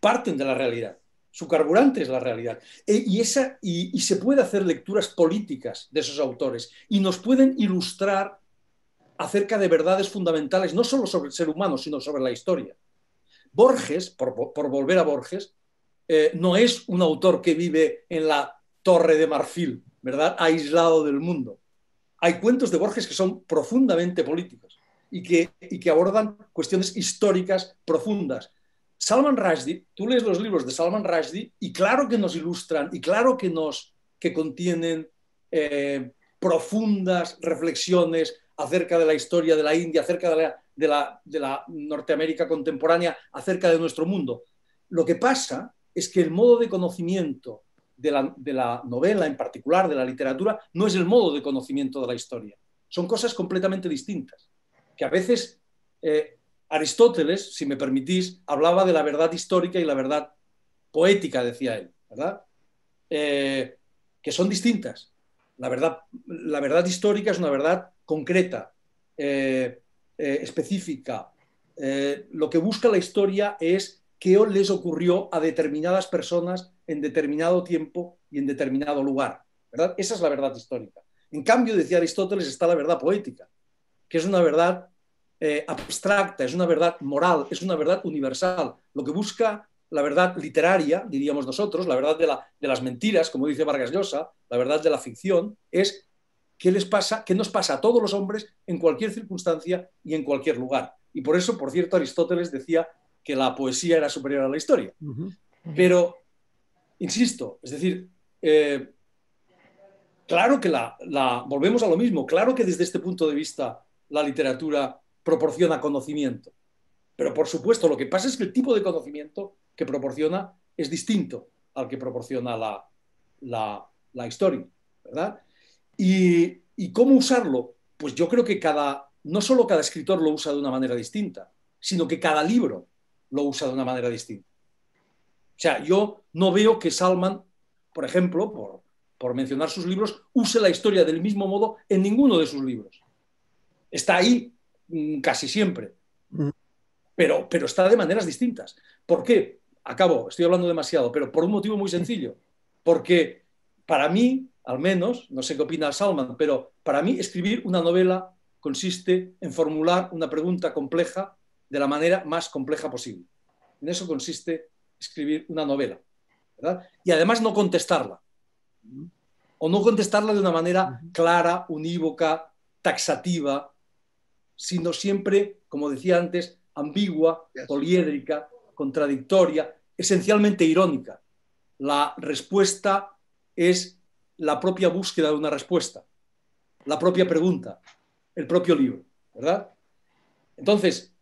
parten de la realidad. Su carburante es la realidad. Y se puede hacer lecturas políticas de esos autores y nos pueden ilustrar acerca de verdades fundamentales, no solo sobre el ser humano, sino sobre la historia. Borges, por volver a Borges, no es un autor que vive en la Torre de Marfil, ¿verdad? Aislado del mundo. Hay cuentos de Borges que son profundamente políticos y que abordan cuestiones históricas profundas. Salman Rushdie, tú lees los libros de Salman Rushdie y claro que nos ilustran y claro que contienen profundas reflexiones acerca de la historia de la India, acerca de la Norteamérica contemporánea, acerca de nuestro mundo. Lo que pasa es que el modo de conocimiento de la novela, en particular de la literatura, no es el modo de conocimiento de la historia. Son cosas completamente distintas, que a veces Aristóteles, si me permitís, hablaba de la verdad histórica y la verdad poética, decía él, ¿verdad? Que son distintas. La verdad histórica es una verdad concreta, específica. Lo que busca la historia es qué les ocurrió a determinadas personas en determinado tiempo y en determinado lugar, ¿verdad? Esa es la verdad histórica. En cambio, decía Aristóteles, está la verdad poética, que es una verdad abstracta, es una verdad moral, es una verdad universal. Lo que busca la verdad literaria, diríamos nosotros, la verdad de las mentiras, como dice Vargas Llosa, la verdad de la ficción, es qué nos pasa a todos los hombres en cualquier circunstancia y en cualquier lugar. Y por eso, por cierto, Aristóteles decía que la poesía era superior a la historia. Pero, insisto, es decir, claro que volvemos a lo mismo, claro que desde este punto de vista la literatura proporciona conocimiento. Pero, por supuesto, lo que pasa es que el tipo de conocimiento que proporciona es distinto. al que proporciona la historia, ¿verdad? ¿Y cómo usarlo? Pues yo creo que no solo cada escritor lo usa de una manera distinta, sino que cada libro lo usa de una manera distinta. O sea, yo no veo que Salman, por ejemplo, por mencionar sus libros, use la historia del mismo modo en ninguno de sus libros. Está ahí casi siempre, pero está de maneras distintas. ¿Por qué? Estoy hablando demasiado, pero por un motivo muy sencillo. Porque para mí, al menos, no sé qué opina Salman, pero para mí escribir una novela consiste en formular una pregunta compleja de la manera más compleja posible. En eso consiste escribir una novela, ¿verdad? Y además no contestarla. O no contestarla de una manera clara, unívoca, taxativa, sino siempre, como decía antes, ambigua, poliédrica, contradictoria, esencialmente irónica. La respuesta es la propia búsqueda de una respuesta, la propia pregunta, el propio libro, ¿verdad? Entonces,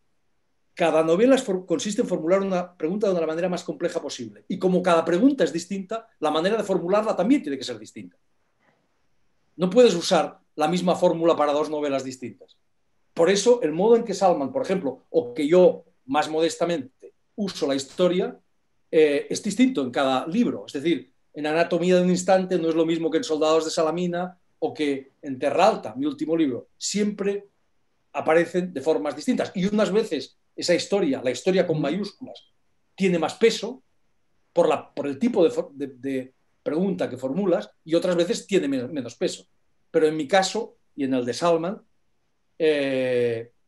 cada novela consiste en formular una pregunta de la manera más compleja posible. Y como cada pregunta es distinta, la manera de formularla también tiene que ser distinta. No puedes usar la misma fórmula para dos novelas distintas. Por eso, el modo en que Salman, por ejemplo, o que yo, más modestamente, uso la historia, es distinto en cada libro. Es decir, en Anatomía de un instante no es lo mismo que en Soldados de Salamina o que en Terra Alta, mi último libro. Siempre aparecen de formas distintas. Y unas veces esa historia, la historia con mayúsculas, tiene más peso por el tipo de pregunta que formulas, y otras veces tiene menos peso. Pero en mi caso, y en el de Salman,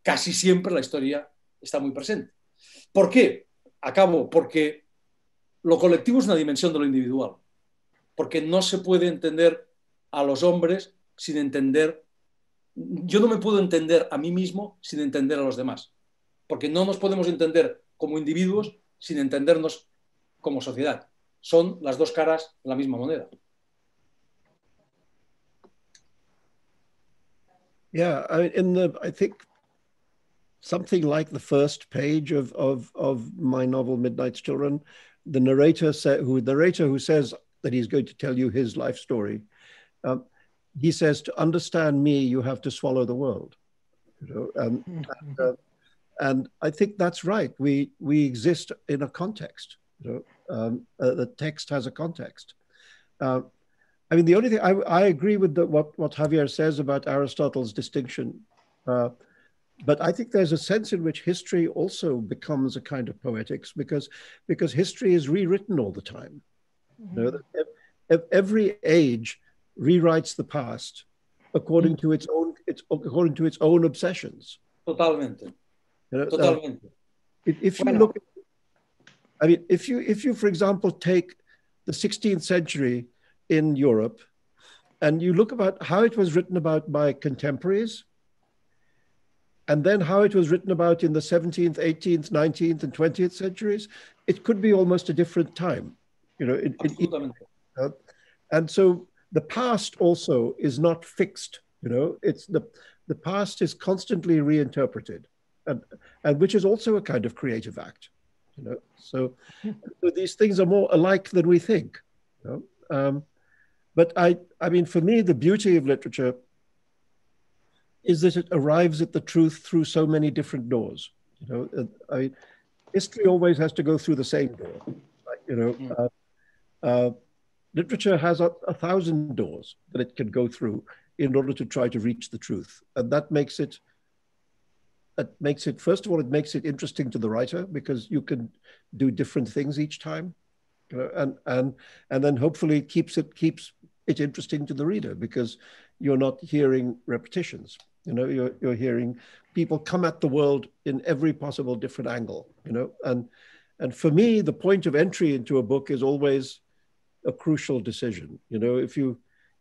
casi siempre la historia está muy presente. ¿Por qué? Porque lo colectivo es una dimensión de lo individual. Porque no se puede entender a los hombres sin entender. Yo no me puedo entender a mí mismo sin entender a los demás. Porque no nos podemos entender como individuos sin entendernos como sociedad. Son las dos caras de la misma moneda. Yeah, I think something like the first page of my novel Midnight's Children, the narrator who says that he's going to tell you his life story, he says, to understand me, you have to swallow the world. You know, and I think that's right. We exist in a context. You know, the text has a context. I mean, the only thing I agree with what Javier says about Aristotle's distinction. But I think there's a sense in which history also becomes a kind of poetics because history is rewritten all the time. You know, every age rewrites the past according to its own obsessions. Totalmente. You know, Totalmente. If you look, I mean, if you, for example, take the 16th century in Europe, and you look about how it was written about by contemporaries, and then how it was written about in the 17th, 18th, 19th, and 20th centuries, it could be almost a different time. You know, and so the past also is not fixed. You know, it's the past is constantly reinterpreted, and which is also a kind of creative act. You know, so these things are more alike than we think. You know? But I mean, for me, the beauty of literature is that it arrives at the truth through so many different doors. You know, history always has to go through the same door. You know, literature has 1,000 doors that it can go through in order to try to reach the truth, and that makes it. First of all, it makes it interesting to the writer because you can do different things each time, you know, and then hopefully keeps it interesting to the reader because you're not hearing repetitions. You know, you're hearing people come at the world in every possible different angle. You know, and for me, the point of entry into a book is always a crucial decision. You know,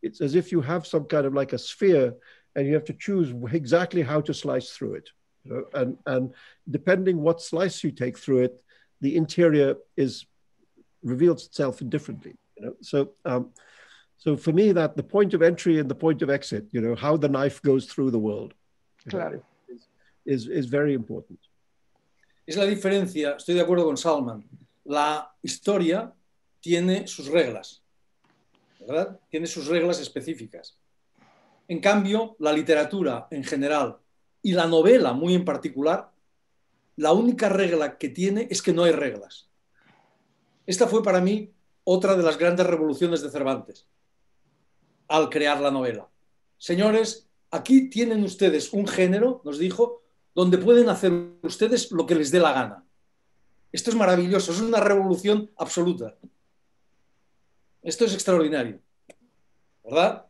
it's as if you have some kind of like a sphere, and you have to choose exactly how to slice through it. You know, and depending what slice you take through it, the interior reveals itself differently. You know, so for me, that the point of entry and the point of exit, you know, how the knife goes through the world, claro, is very important. Es la diferencia, estoy de acuerdo con Salman. La historia tiene sus reglas, ¿verdad? Tiene sus reglas específicas. En cambio, la literatura en general y la novela muy en particular, la única regla que tiene es que no hay reglas. Esta fue para mí otra de las grandes revoluciones de Cervantes al crear la novela. Señores, aquí tienen ustedes un género, nos dijo, donde pueden hacer ustedes lo que les dé la gana. Esto es maravilloso, es una revolución absoluta. Esto es extraordinario, ¿verdad?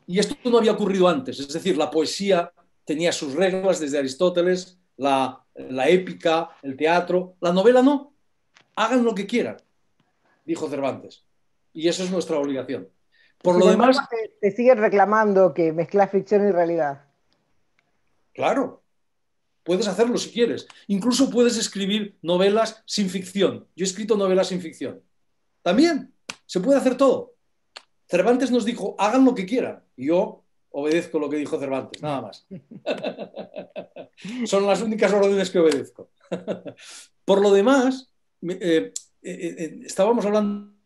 Y esto no había ocurrido antes, es decir, la poesía tenía sus reglas desde Aristóteles, la épica, el teatro, la novela no, hagan lo que quieran, dijo Cervantes, y eso es nuestra obligación. Por lo demás, te siguen reclamando que mezclas ficción y realidad. claro, puedes hacerlo si quieres, incluso puedes escribir novelas sin ficción. Yo he escrito novelas sin ficción, también se puede hacer todo. Cervantes nos dijo, hagan lo que quieran, y yo obedezco lo que dijo Cervantes, nada más. Son las únicas órdenes que obedezco. Por lo demás, estábamos hablando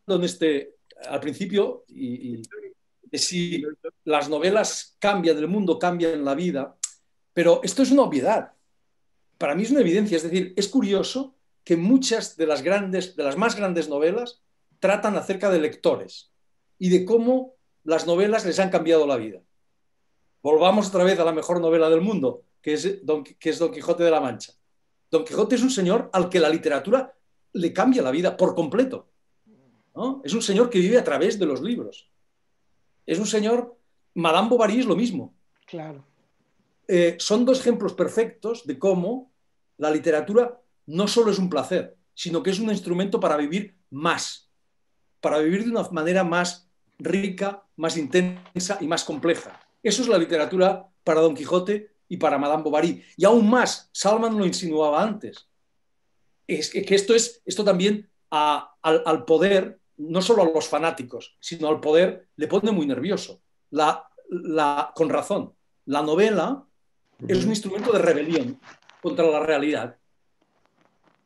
al principio de si las novelas cambian el mundo, cambian la vida, pero esto es una obviedad. Para mí es una evidencia, es decir, es curioso que muchas de las más grandes novelas tratan acerca de lectores y de cómo las novelas les han cambiado la vida. Volvamos otra vez a la mejor novela del mundo, que es Don Quijote de la Mancha. Don Quijote es un señor al que la literatura le cambia la vida por completo, ¿no? Es un señor que vive a través de los libros. Es un señor... Madame Bovary es lo mismo. Claro. Son dos ejemplos perfectos de cómo la literatura no solo es un placer, sino que es un instrumento para vivir más, para vivir de una manera más rica, más intensa y más compleja. Eso es la literatura para Don Quijote y para Madame Bovary. Y aún más, Salman lo insinuaba antes, es que esto también al poder, no solo a los fanáticos, sino al poder, le pone muy nervioso. Con razón. La novela es un instrumento de rebelión contra la realidad.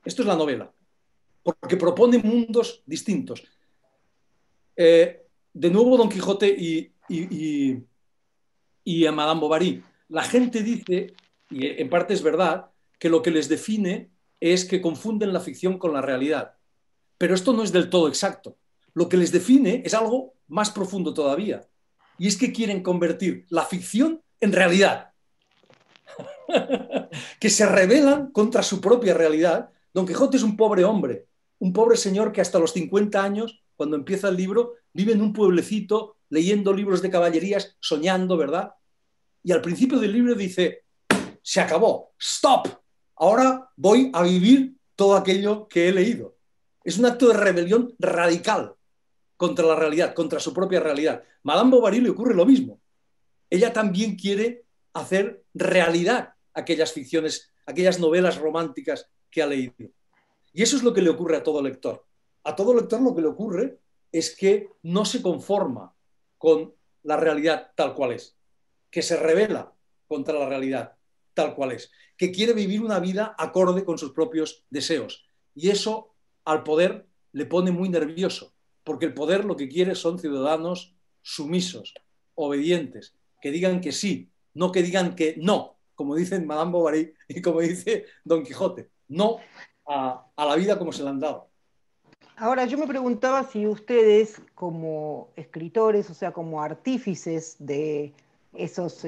Esto es la novela, porque propone mundos distintos. De nuevo Don Quijote y a Madame Bovary. La gente dice, y en parte es verdad, que lo que les define es que confunden la ficción con la realidad. Pero esto no es del todo exacto. Lo que les define es algo más profundo todavía. Y es que quieren convertir la ficción en realidad. Que se rebelan contra su propia realidad. Don Quijote es un pobre hombre, un pobre señor que hasta los 50 años, cuando empieza el libro, vive en un pueblecito leyendo libros de caballerías, soñando, ¿verdad? Y al principio del libro dice, se acabó, stop, ahora voy a vivir todo aquello que he leído. Es un acto de rebelión radical contra la realidad, contra su propia realidad. Madame Bovary le ocurre lo mismo. Ella también quiere hacer realidad aquellas ficciones, aquellas novelas románticas que ha leído. Y eso es lo que le ocurre a todo lector. A todo lector lo que le ocurre es que no se conforma con la realidad tal cual es, que se rebela contra la realidad tal cual es, que quiere vivir una vida acorde con sus propios deseos. Y eso al poder le pone muy nervioso, porque el poder lo que quiere son ciudadanos sumisos, obedientes, que digan que sí, no que digan que no, como dicen Madame Bovary y como dice Don Quijote, no a la vida como se la han dado. Ahora, yo me preguntaba si ustedes, como escritores, o sea, como artífices de esos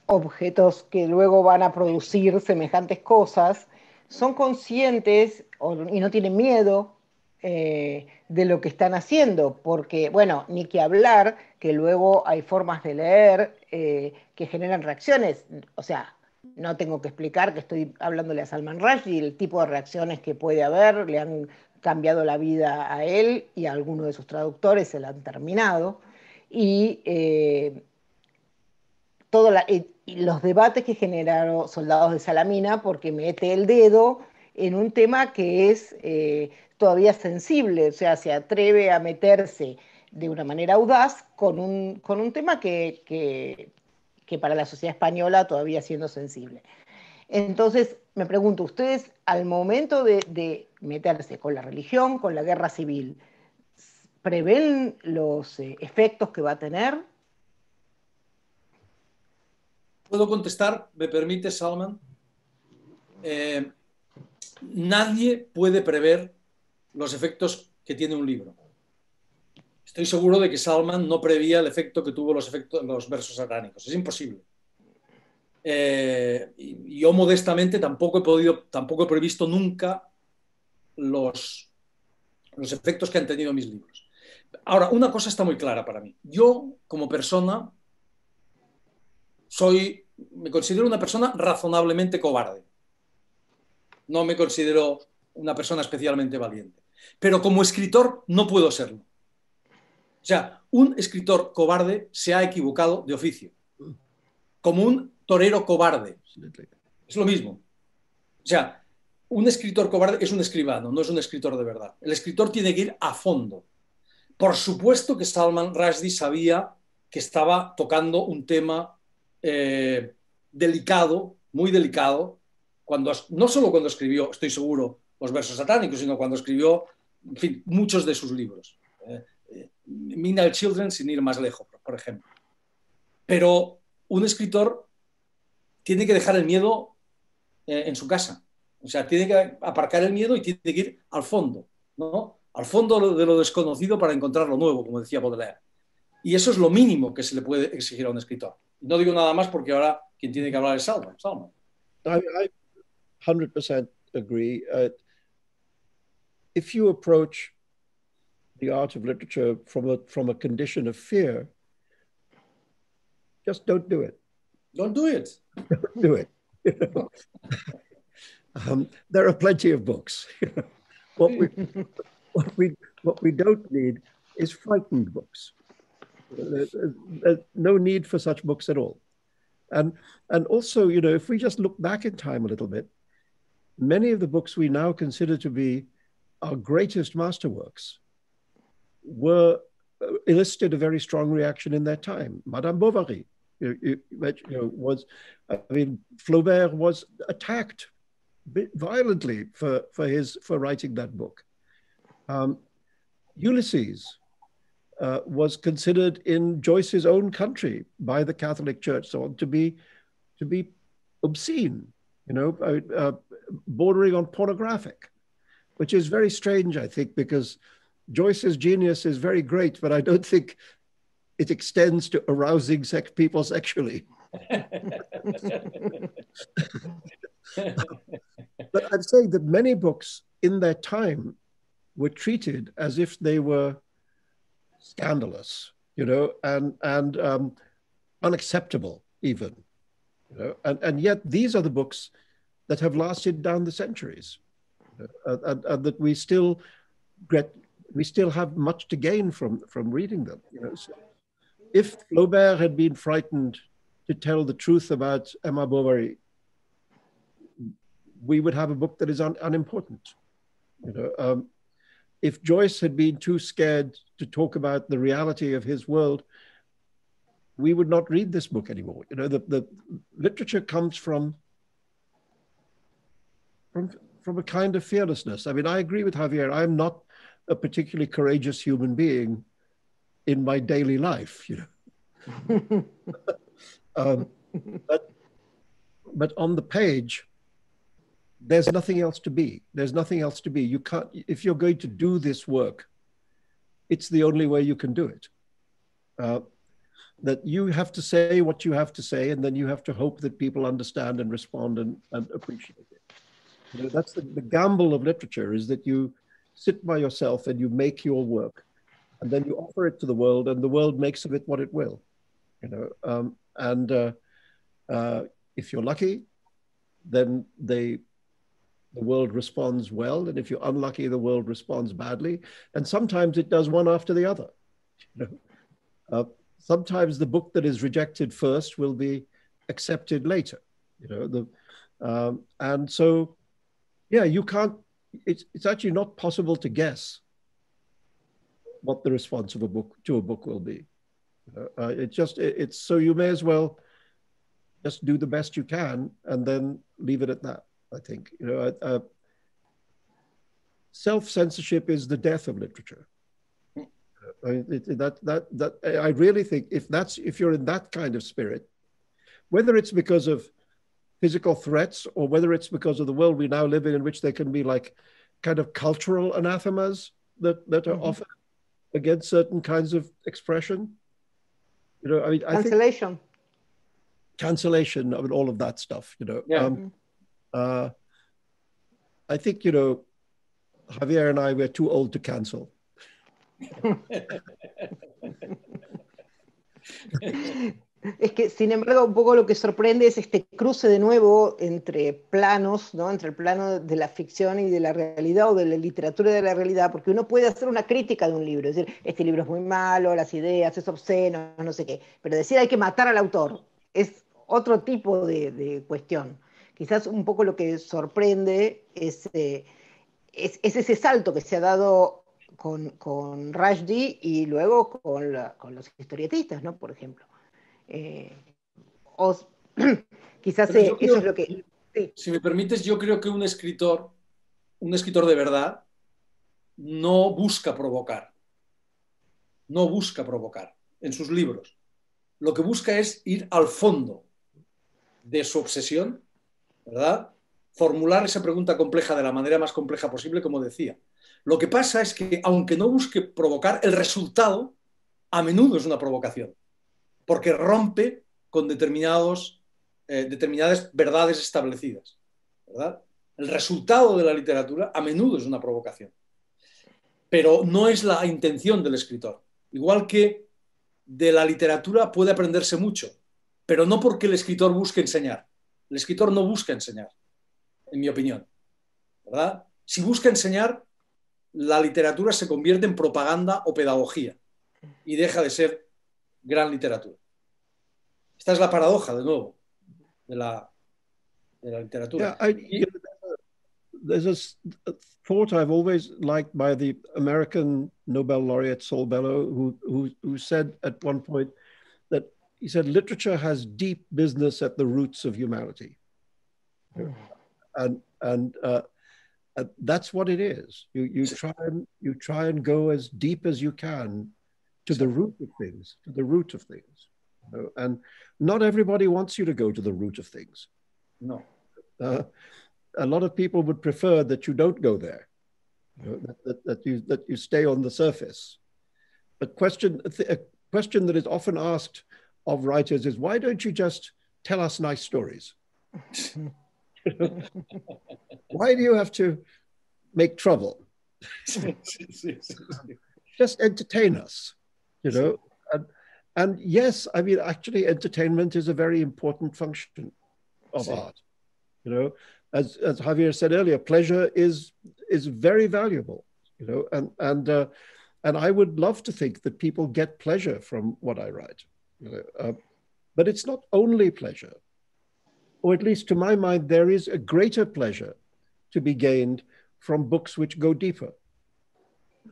objetos que luego van a producir semejantes cosas, son conscientes y no tienen miedo de lo que están haciendo, porque, bueno, ni que hablar que luego hay formas de leer que generan reacciones, o sea, no tengo que explicar que estoy hablándole a Salman Rushdie, el tipo de reacciones que puede haber, le han cambiado la vida a él y a alguno de sus traductores se la han terminado, y y los debates que generaron Soldados de Salamina, porque mete el dedo en un tema que es todavía sensible, o sea, se atreve a meterse de una manera audaz con un tema que para la sociedad española todavía siendo sensible. Entonces, me pregunto, ustedes al momento de meterse con la religión, con la guerra civil, ¿prevén los efectos que va a tener? ¿Puedo contestar? ¿Me permite, Salman? Nadie puede prever los efectos que tiene un libro. Estoy seguro de que Salman no prevía el efecto que tuvo los versos satánicos. Es imposible. Yo modestamente tampoco he previsto nunca los efectos que han tenido mis libros. Ahora, una cosa está muy clara para mí. Yo, como persona, me considero una persona razonablemente cobarde. No me considero una persona especialmente valiente. Pero como escritor no puedo serlo. O sea, un escritor cobarde se ha equivocado de oficio. Como un torero cobarde. Es lo mismo. O sea, un escritor cobarde es un escribano, no es un escritor de verdad. El escritor tiene que ir a fondo. Por supuesto que Salman Rushdie sabía que estaba tocando un tema delicado, muy delicado, no solo cuando escribió, estoy seguro, los versos satánicos, sino cuando escribió, en fin, muchos de sus libros. Midnight Children, sin ir más lejos, por ejemplo. Pero un escritor tiene que dejar el miedo en su casa. O sea, tiene que aparcar el miedo y tiene que ir al fondo, ¿no? Al fondo de lo desconocido para encontrar lo nuevo, como decía Baudelaire. Y eso es lo mínimo que se le puede exigir a un escritor. No digo nada más porque ahora quien tiene que hablar es Salman. I 100% agree. If you approach the art of literature from a condition of fear, just don't do it. Don't do it. Don't do it. You know? There are plenty of books. What we don't need is frightened books. There's no need for such books at all. And also, you know, if we just look back in time a little bit, many of the books we now consider to be our greatest masterworks were elicited a very strong reaction in their time. Madame Bovary, was, I mean, Flaubert was attacked violently for writing that book. Ulysses was considered in Joyce's own country by the Catholic Church so on to be obscene, you know, bordering on pornographic, which is very strange, I think, because Joyce's genius is very great, but I don't think it extends to arousing people sexually. But I'm saying that many books in their time were treated as if they were scandalous, you know, and unacceptable even, you know, and yet these are the books that have lasted down the centuries, and that we still have much to gain from reading them, you know. So if Flaubert had been frightened to tell the truth about Emma Bovary, we would have a book that is unimportant, you know. If Joyce had been too scared to talk about the reality of his world, we would not read this book anymore. You know, the literature comes from a kind of fearlessness. I mean, I agree with Javier. I'm not a particularly courageous human being in my daily life, you know. But on the page, there's nothing else to be. There's nothing else to be. You can't, if you're going to do this work, it's the only way you can do it. That you have to say what you have to say, and then you have to hope that people understand and respond and appreciate it. You know, that's the gamble of literature, is that you sit by yourself and you make your work, and then you offer it to the world, and the world makes of it what it will. You know, if you're lucky, then the world responds well, and if you're unlucky, the world responds badly, and sometimes it does one after the other. You know, sometimes the book that is rejected first will be accepted later. You know, and so, yeah, you can't. It's actually not possible to guess what the response of a book will be. It's so you may as well just do the best you can and then leave it at that. I think. Self-censorship is the death of literature. I really think if you're in that kind of spirit, whether it's because of physical threats or whether it's because of the world we now live in which there can be like kind of cultural anathemas that are offered against certain kinds of expression. I mean, cancellation, I mean, all of that stuff, Yeah. I think, Javier and I were too old to cancel. Es que, sin embargo, un poco lo que sorprende es este cruce de nuevo entre planos, ¿no? Entre el plano de la ficción y de la realidad, o de la literatura y de la realidad, porque uno puede hacer una crítica de un libro, es decir, este libro es muy malo, las ideas, es obsceno, no sé qué, pero decir hay que matar al autor es otro tipo de cuestión. Quizás un poco lo que sorprende es ese salto que se ha dado con Rushdie y luego con los historietistas, ¿no? Por ejemplo. Quizás Pero yo eso creo, es lo que... Sí. si me permites, yo creo que un escritor de verdad, no busca provocar. No busca provocar en sus libros. Lo que busca es ir al fondo de su obsesión, ¿verdad? Formular esa pregunta compleja de la manera más compleja posible, como decía. Lo que pasa es que, aunque no busque provocar, el resultado a menudo es una provocación, porque rompe con determinadas verdades establecidas, ¿verdad? El resultado de la literatura a menudo es una provocación, pero no es la intención del escritor. Igual que de la literatura puede aprenderse mucho, pero no porque el escritor busque enseñar. El escritor no busca enseñar, en mi opinión, ¿verdad? Si busca enseñar, la literatura se convierte en propaganda o pedagogía y deja de ser gran literatura. Esta es la paradoja, de nuevo, de la literatura. Yeah, there's a thought I've always liked by the American Nobel laureate Saul Bellow, who said at one point that he said literature has deep business at the roots of humanity, and that's what it is. You try and go as deep as you can to the root of things, and not everybody wants you to go to the root of things. No. A lot of people would prefer that you don't go there, that you stay on the surface. A question that is often asked of writers is, why don't you just tell us nice stories? Why do you have to make trouble? Just entertain us, and yes, I mean, actually entertainment is a very important function of art. As Javier said earlier, pleasure is very valuable, and I would love to think that people get pleasure from what I write, but it's not only pleasure, or at least to my mind, there is a greater pleasure to be gained from books which go deeper.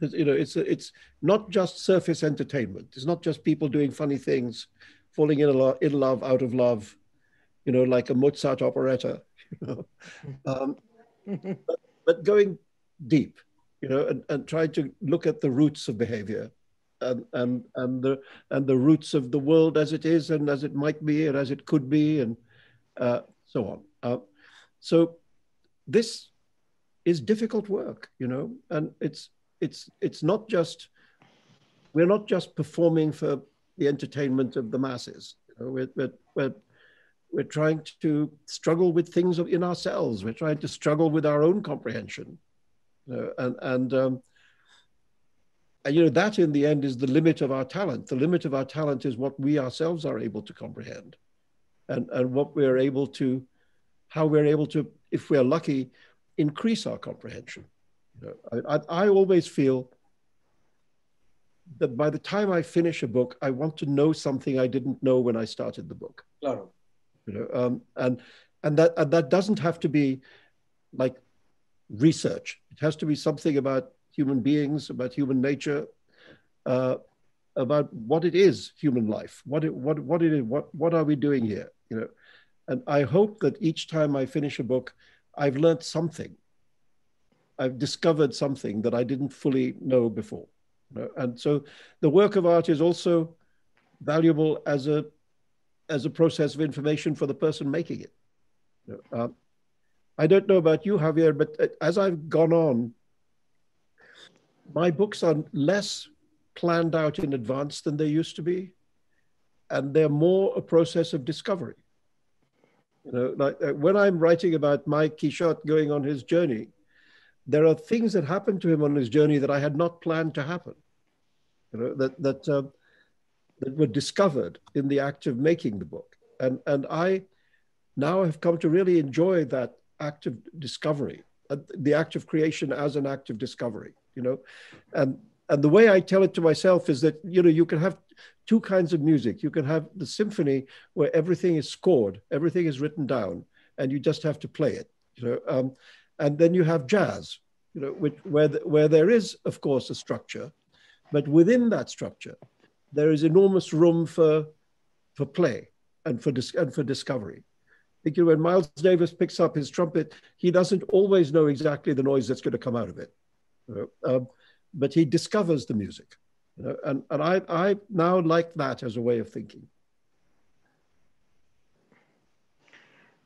It's not just surface entertainment. It's not just people doing funny things, falling in love, out of love, like a Mozart operetta. But going deep, and trying to look at the roots of behavior, and the roots of the world as it is and as it might be and as it could be, and so on. So this is difficult work, and it's not just, we're not just performing for the entertainment of the masses. We're trying to struggle with things in ourselves. We're trying to struggle with our own comprehension, and that in the end is the limit of our talent. The limit of our talent is what we ourselves are able to comprehend, and what we're able to, how we're able to, if we're lucky, increase our comprehension. I always feel that by the time I finish a book, I want to know something I didn't know when I started the book. Claro. And that doesn't have to be like research. It has to be something about human beings, about human nature, about what it is, human life, what are we doing here, And I hope that each time I finish a book, I've learned something. I've discovered something that I didn't fully know before. You know? And so the work of art is also valuable as a process of information for the person making it. You know, I don't know about you, Javier, but as I've gone on, my books are less planned out in advance than they used to be, and they're more a process of discovery. You know, like when I'm writing about Mike Quichotte going on his journey, there are things that happened to him on his journey that I had not planned to happen. You know, that were discovered in the act of making the book, and I now have come to really enjoy that act of discovery, the act of creation as an act of discovery. You know, and the way I tell it to myself is that, you know, you can have two kinds of music. You can have the symphony where everything is scored, everything is written down, and you just have to play it. You know, and then you have jazz, you know, where there is, of course, a structure, but within that structure, there is enormous room for play and for discovery. I think, you know, when Miles Davis picks up his trumpet, he doesn't always know exactly the noise that's going to come out of it. You know, but he discovers the music, you know, and I now like that as a way of thinking.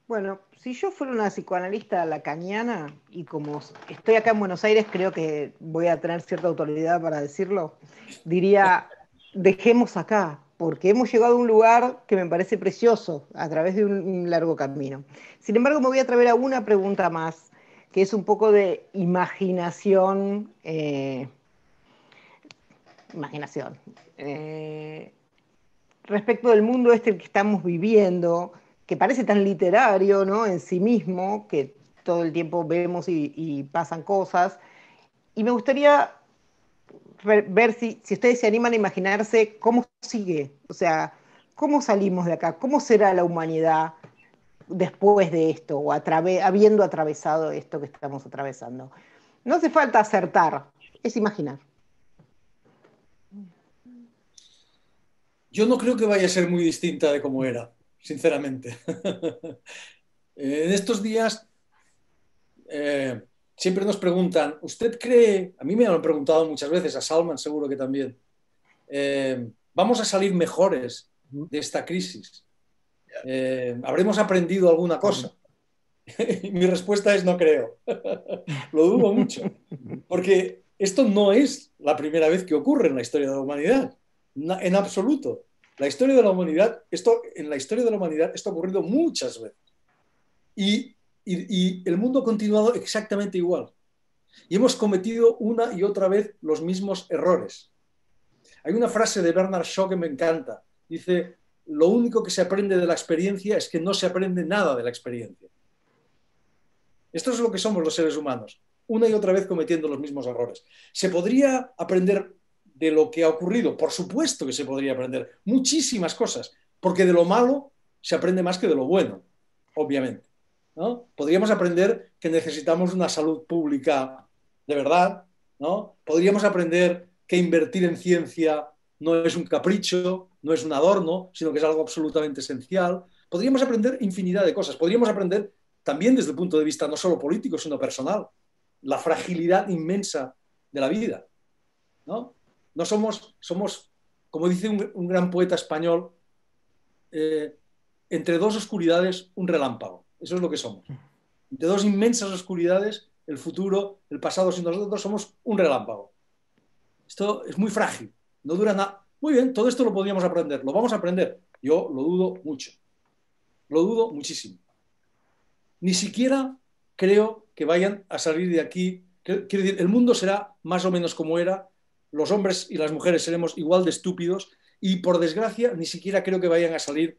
Bueno, si yo fuera una psicoanalista lacaniana, y como estoy acá en Buenos Aires, creo que voy a tener cierta autoridad para decirlo, diría, dejemos acá, porque hemos llegado a un lugar que me parece precioso a través de un largo camino. Sin embargo, me voy a atrever a una pregunta más, que es un poco de imaginación, respecto del mundo este que estamos viviendo, que parece tan literario, ¿no?, en sí mismo, que todo el tiempo vemos y pasan cosas. Y me gustaría ver si ustedes se animan a imaginarse cómo sigue, o sea, cómo salimos de acá, cómo será la humanidad después de esto, o habiendo atravesado esto que estamos atravesando. No hace falta acertar, es imaginar. Yo no creo que vaya a ser muy distinta de cómo era, sinceramente. En estos días siempre nos preguntan, ¿usted cree? A mí me han preguntado muchas veces, a Salman seguro que también, ¿vamos a salir mejores de esta crisis? ¿Habremos aprendido alguna cosa? Y mi respuesta es no creo. Lo dudo mucho, porque esto no es la primera vez que ocurre en la historia de la humanidad, en absoluto. En la historia de la humanidad esto ha ocurrido muchas veces. Y el mundo ha continuado exactamente igual. Y hemos cometido una y otra vez los mismos errores. Hay una frase de Bernard Shaw que me encanta. Dice, lo único que se aprende de la experiencia es que no se aprende nada de la experiencia. Esto es lo que somos los seres humanos, una y otra vez cometiendo los mismos errores. ¿Se podría aprender de lo que ha ocurrido? Por supuesto que se podría aprender muchísimas cosas, porque de lo malo se aprende más que de lo bueno, obviamente, ¿no? Podríamos aprender que necesitamos una salud pública de verdad, ¿no? Podríamos aprender que invertir en ciencia no es un capricho, no es un adorno, sino que es algo absolutamente esencial. Podríamos aprender infinidad de cosas. Podríamos aprender también desde el punto de vista no solo político, sino personal, la fragilidad inmensa de la vida, ¿no? No somos, como dice un gran poeta español, entre dos oscuridades, un relámpago. Eso es lo que somos. Entre dos inmensas oscuridades, el futuro, el pasado, si nosotros somos un relámpago. Esto es muy frágil, no dura nada. Muy bien, todo esto lo podríamos aprender, lo vamos a aprender. Yo lo dudo mucho, lo dudo muchísimo. Ni siquiera creo que vayan a salir de aquí. Quiero decir, el mundo será más o menos como era, los hombres y las mujeres seremos igual de estúpidos y, por desgracia, ni siquiera creo que vayan a salir,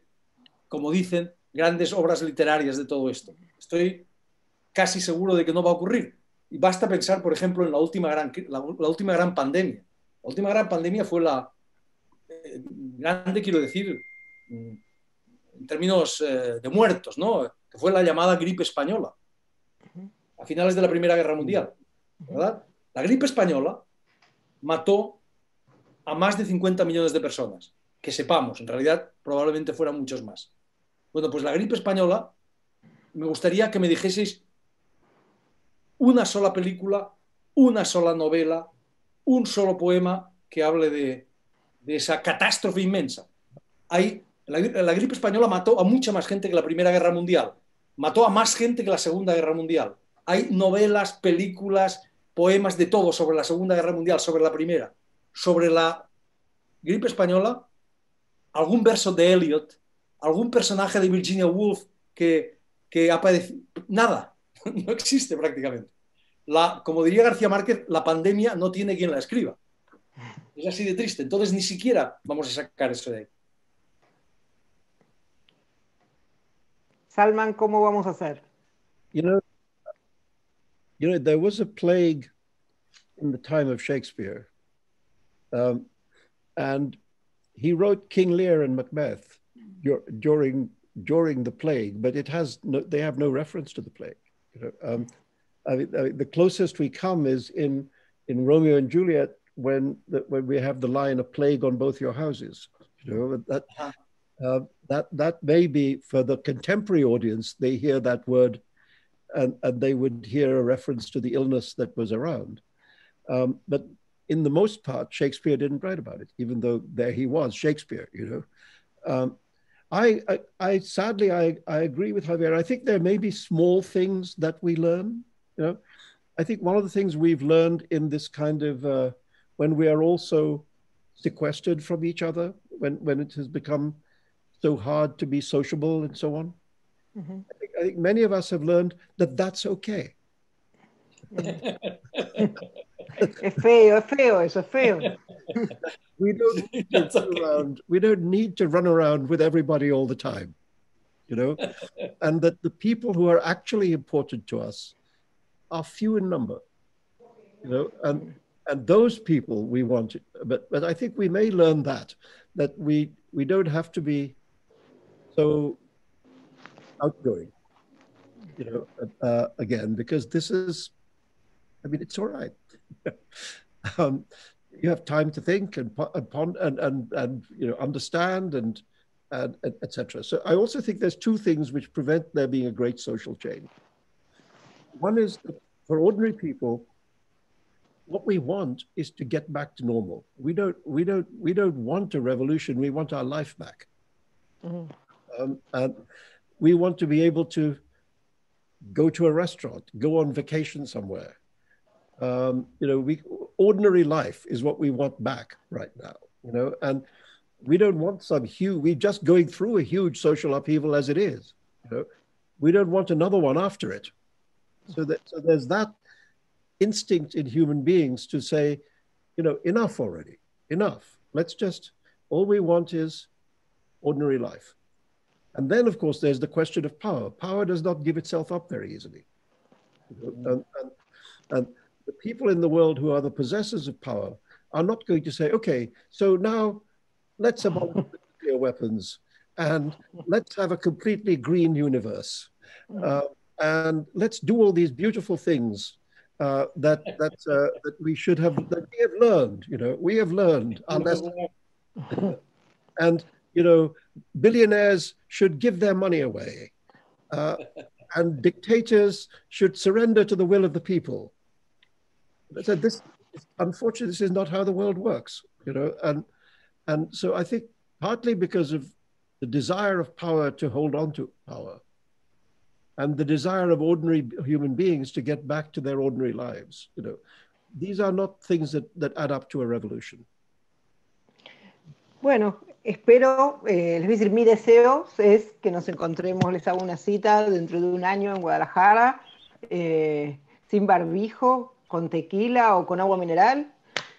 como dicen, grandes obras literarias de todo esto. Estoy casi seguro de que no va a ocurrir. Y basta pensar, por ejemplo, en la última gran pandemia. La última gran pandemia fue grande, quiero decir, en términos de muertos, ¿no?, que fue la llamada gripe española, a finales de la Primera Guerra Mundial, ¿verdad? La gripe española mató a más de 50 millones de personas, que sepamos, en realidad probablemente fueran muchos más. Bueno, pues la gripe española, me gustaría que me dijeseis una sola película, una sola novela, un solo poema que hable de esa catástrofe inmensa. La gripe española mató a mucha más gente que la Primera Guerra Mundial, mató a más gente que la Segunda Guerra Mundial. Hay novelas, películas, poemas de todo sobre la Segunda Guerra Mundial, sobre la Primera, sobre la gripe española, algún verso de Eliot, algún personaje de Virginia Woolf que aparece. Nada, no existe prácticamente. Como diría García Márquez, la pandemia no tiene quien la escriba. Es así de triste. Entonces ni siquiera vamos a sacar eso de ahí. Salman, ¿cómo vamos a hacer? You know, there was a plague in the time of Shakespeare, and he wrote King Lear and Macbeth during the plague, but they have no reference to the plague. You know, the closest we come is in Romeo and Juliet when we have the line "a plague on both your houses." You know, that may be for the contemporary audience. They hear that word, and they would hear a reference to the illness that was around. But in the most part, Shakespeare didn't write about it, even though there he was, Shakespeare. You know, I sadly agree with Javier. I think there may be small things that we learn. You know, I think one of the things we've learned in this kind of when we are also sequestered from each other, when it has become so hard to be sociable and so on. Mm-hmm. I think many of us have learned that that's okay. Es feo, eso es feo. We don't need to run around with everybody all the time, you know, and that the people who are actually important to us are few in number, you know, and those people we want it. But I think we may learn that we don't have to be so outgoing, you know, again, because this is, I mean, it's all right. You have time to think and you know, understand and etc. So I also think there's two things which prevent there being a great social change. One is that for ordinary people, what we want is to get back to normal. We don't want a revolution. We want our life back. Mm-hmm. And we want to be able to go to a restaurant, go on vacation somewhere. You know, ordinary life is what we want back right now, you know, and we don't want we're just going through a huge social upheaval as it is, you know, we don't want another one after it. So there's that instinct in human beings to say, you know, enough already, enough. All we want is ordinary life. And then, of course, there's the question of power. Power does not give itself up very easily. You know, and the people in the world who are the possessors of power are not going to say, okay, so now let's abolish nuclear weapons and let's have a completely green universe. And let's do all these beautiful things that we have learned, you know, we have learned our lesson. And, you know, billionaires should give their money away. And dictators should surrender to the will of the people. So unfortunately, this is not how the world works, you know, and so I think partly because of the desire of power to hold on to power and the desire of ordinary human beings to get back to their ordinary lives, you know, these are not things that add up to a revolution. Bueno, espero, les voy a decir, mi deseo es que nos encontremos, les hago una cita dentro de un año en Guadalajara, sin barbijo, con tequila o con agua mineral,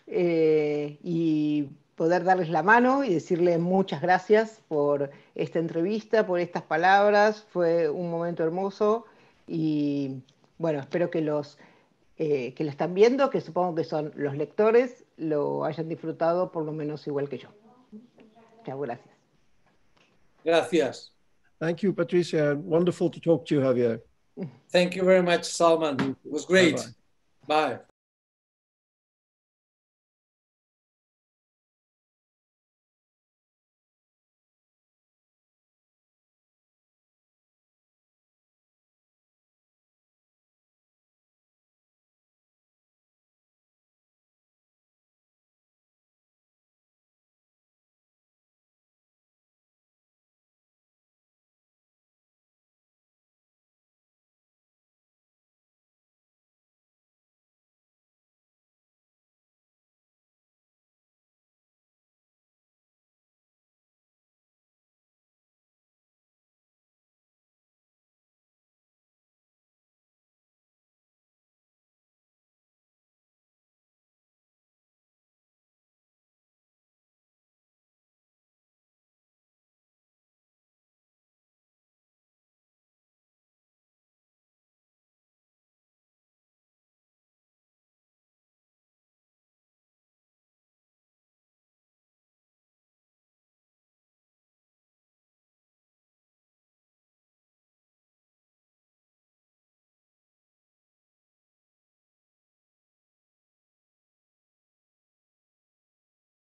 y poder darles la mano y decirles muchas gracias por esta entrevista, por estas palabras. Fue un momento hermoso y bueno, espero que los que lo están viendo, que supongo que son los lectores, lo hayan disfrutado por lo menos igual que yo. Chao, gracias. Gracias. Thank you, Patricia. Wonderful to talk to you, Javier. Thank you very much, Salman. It was great. Bye-bye. Bye.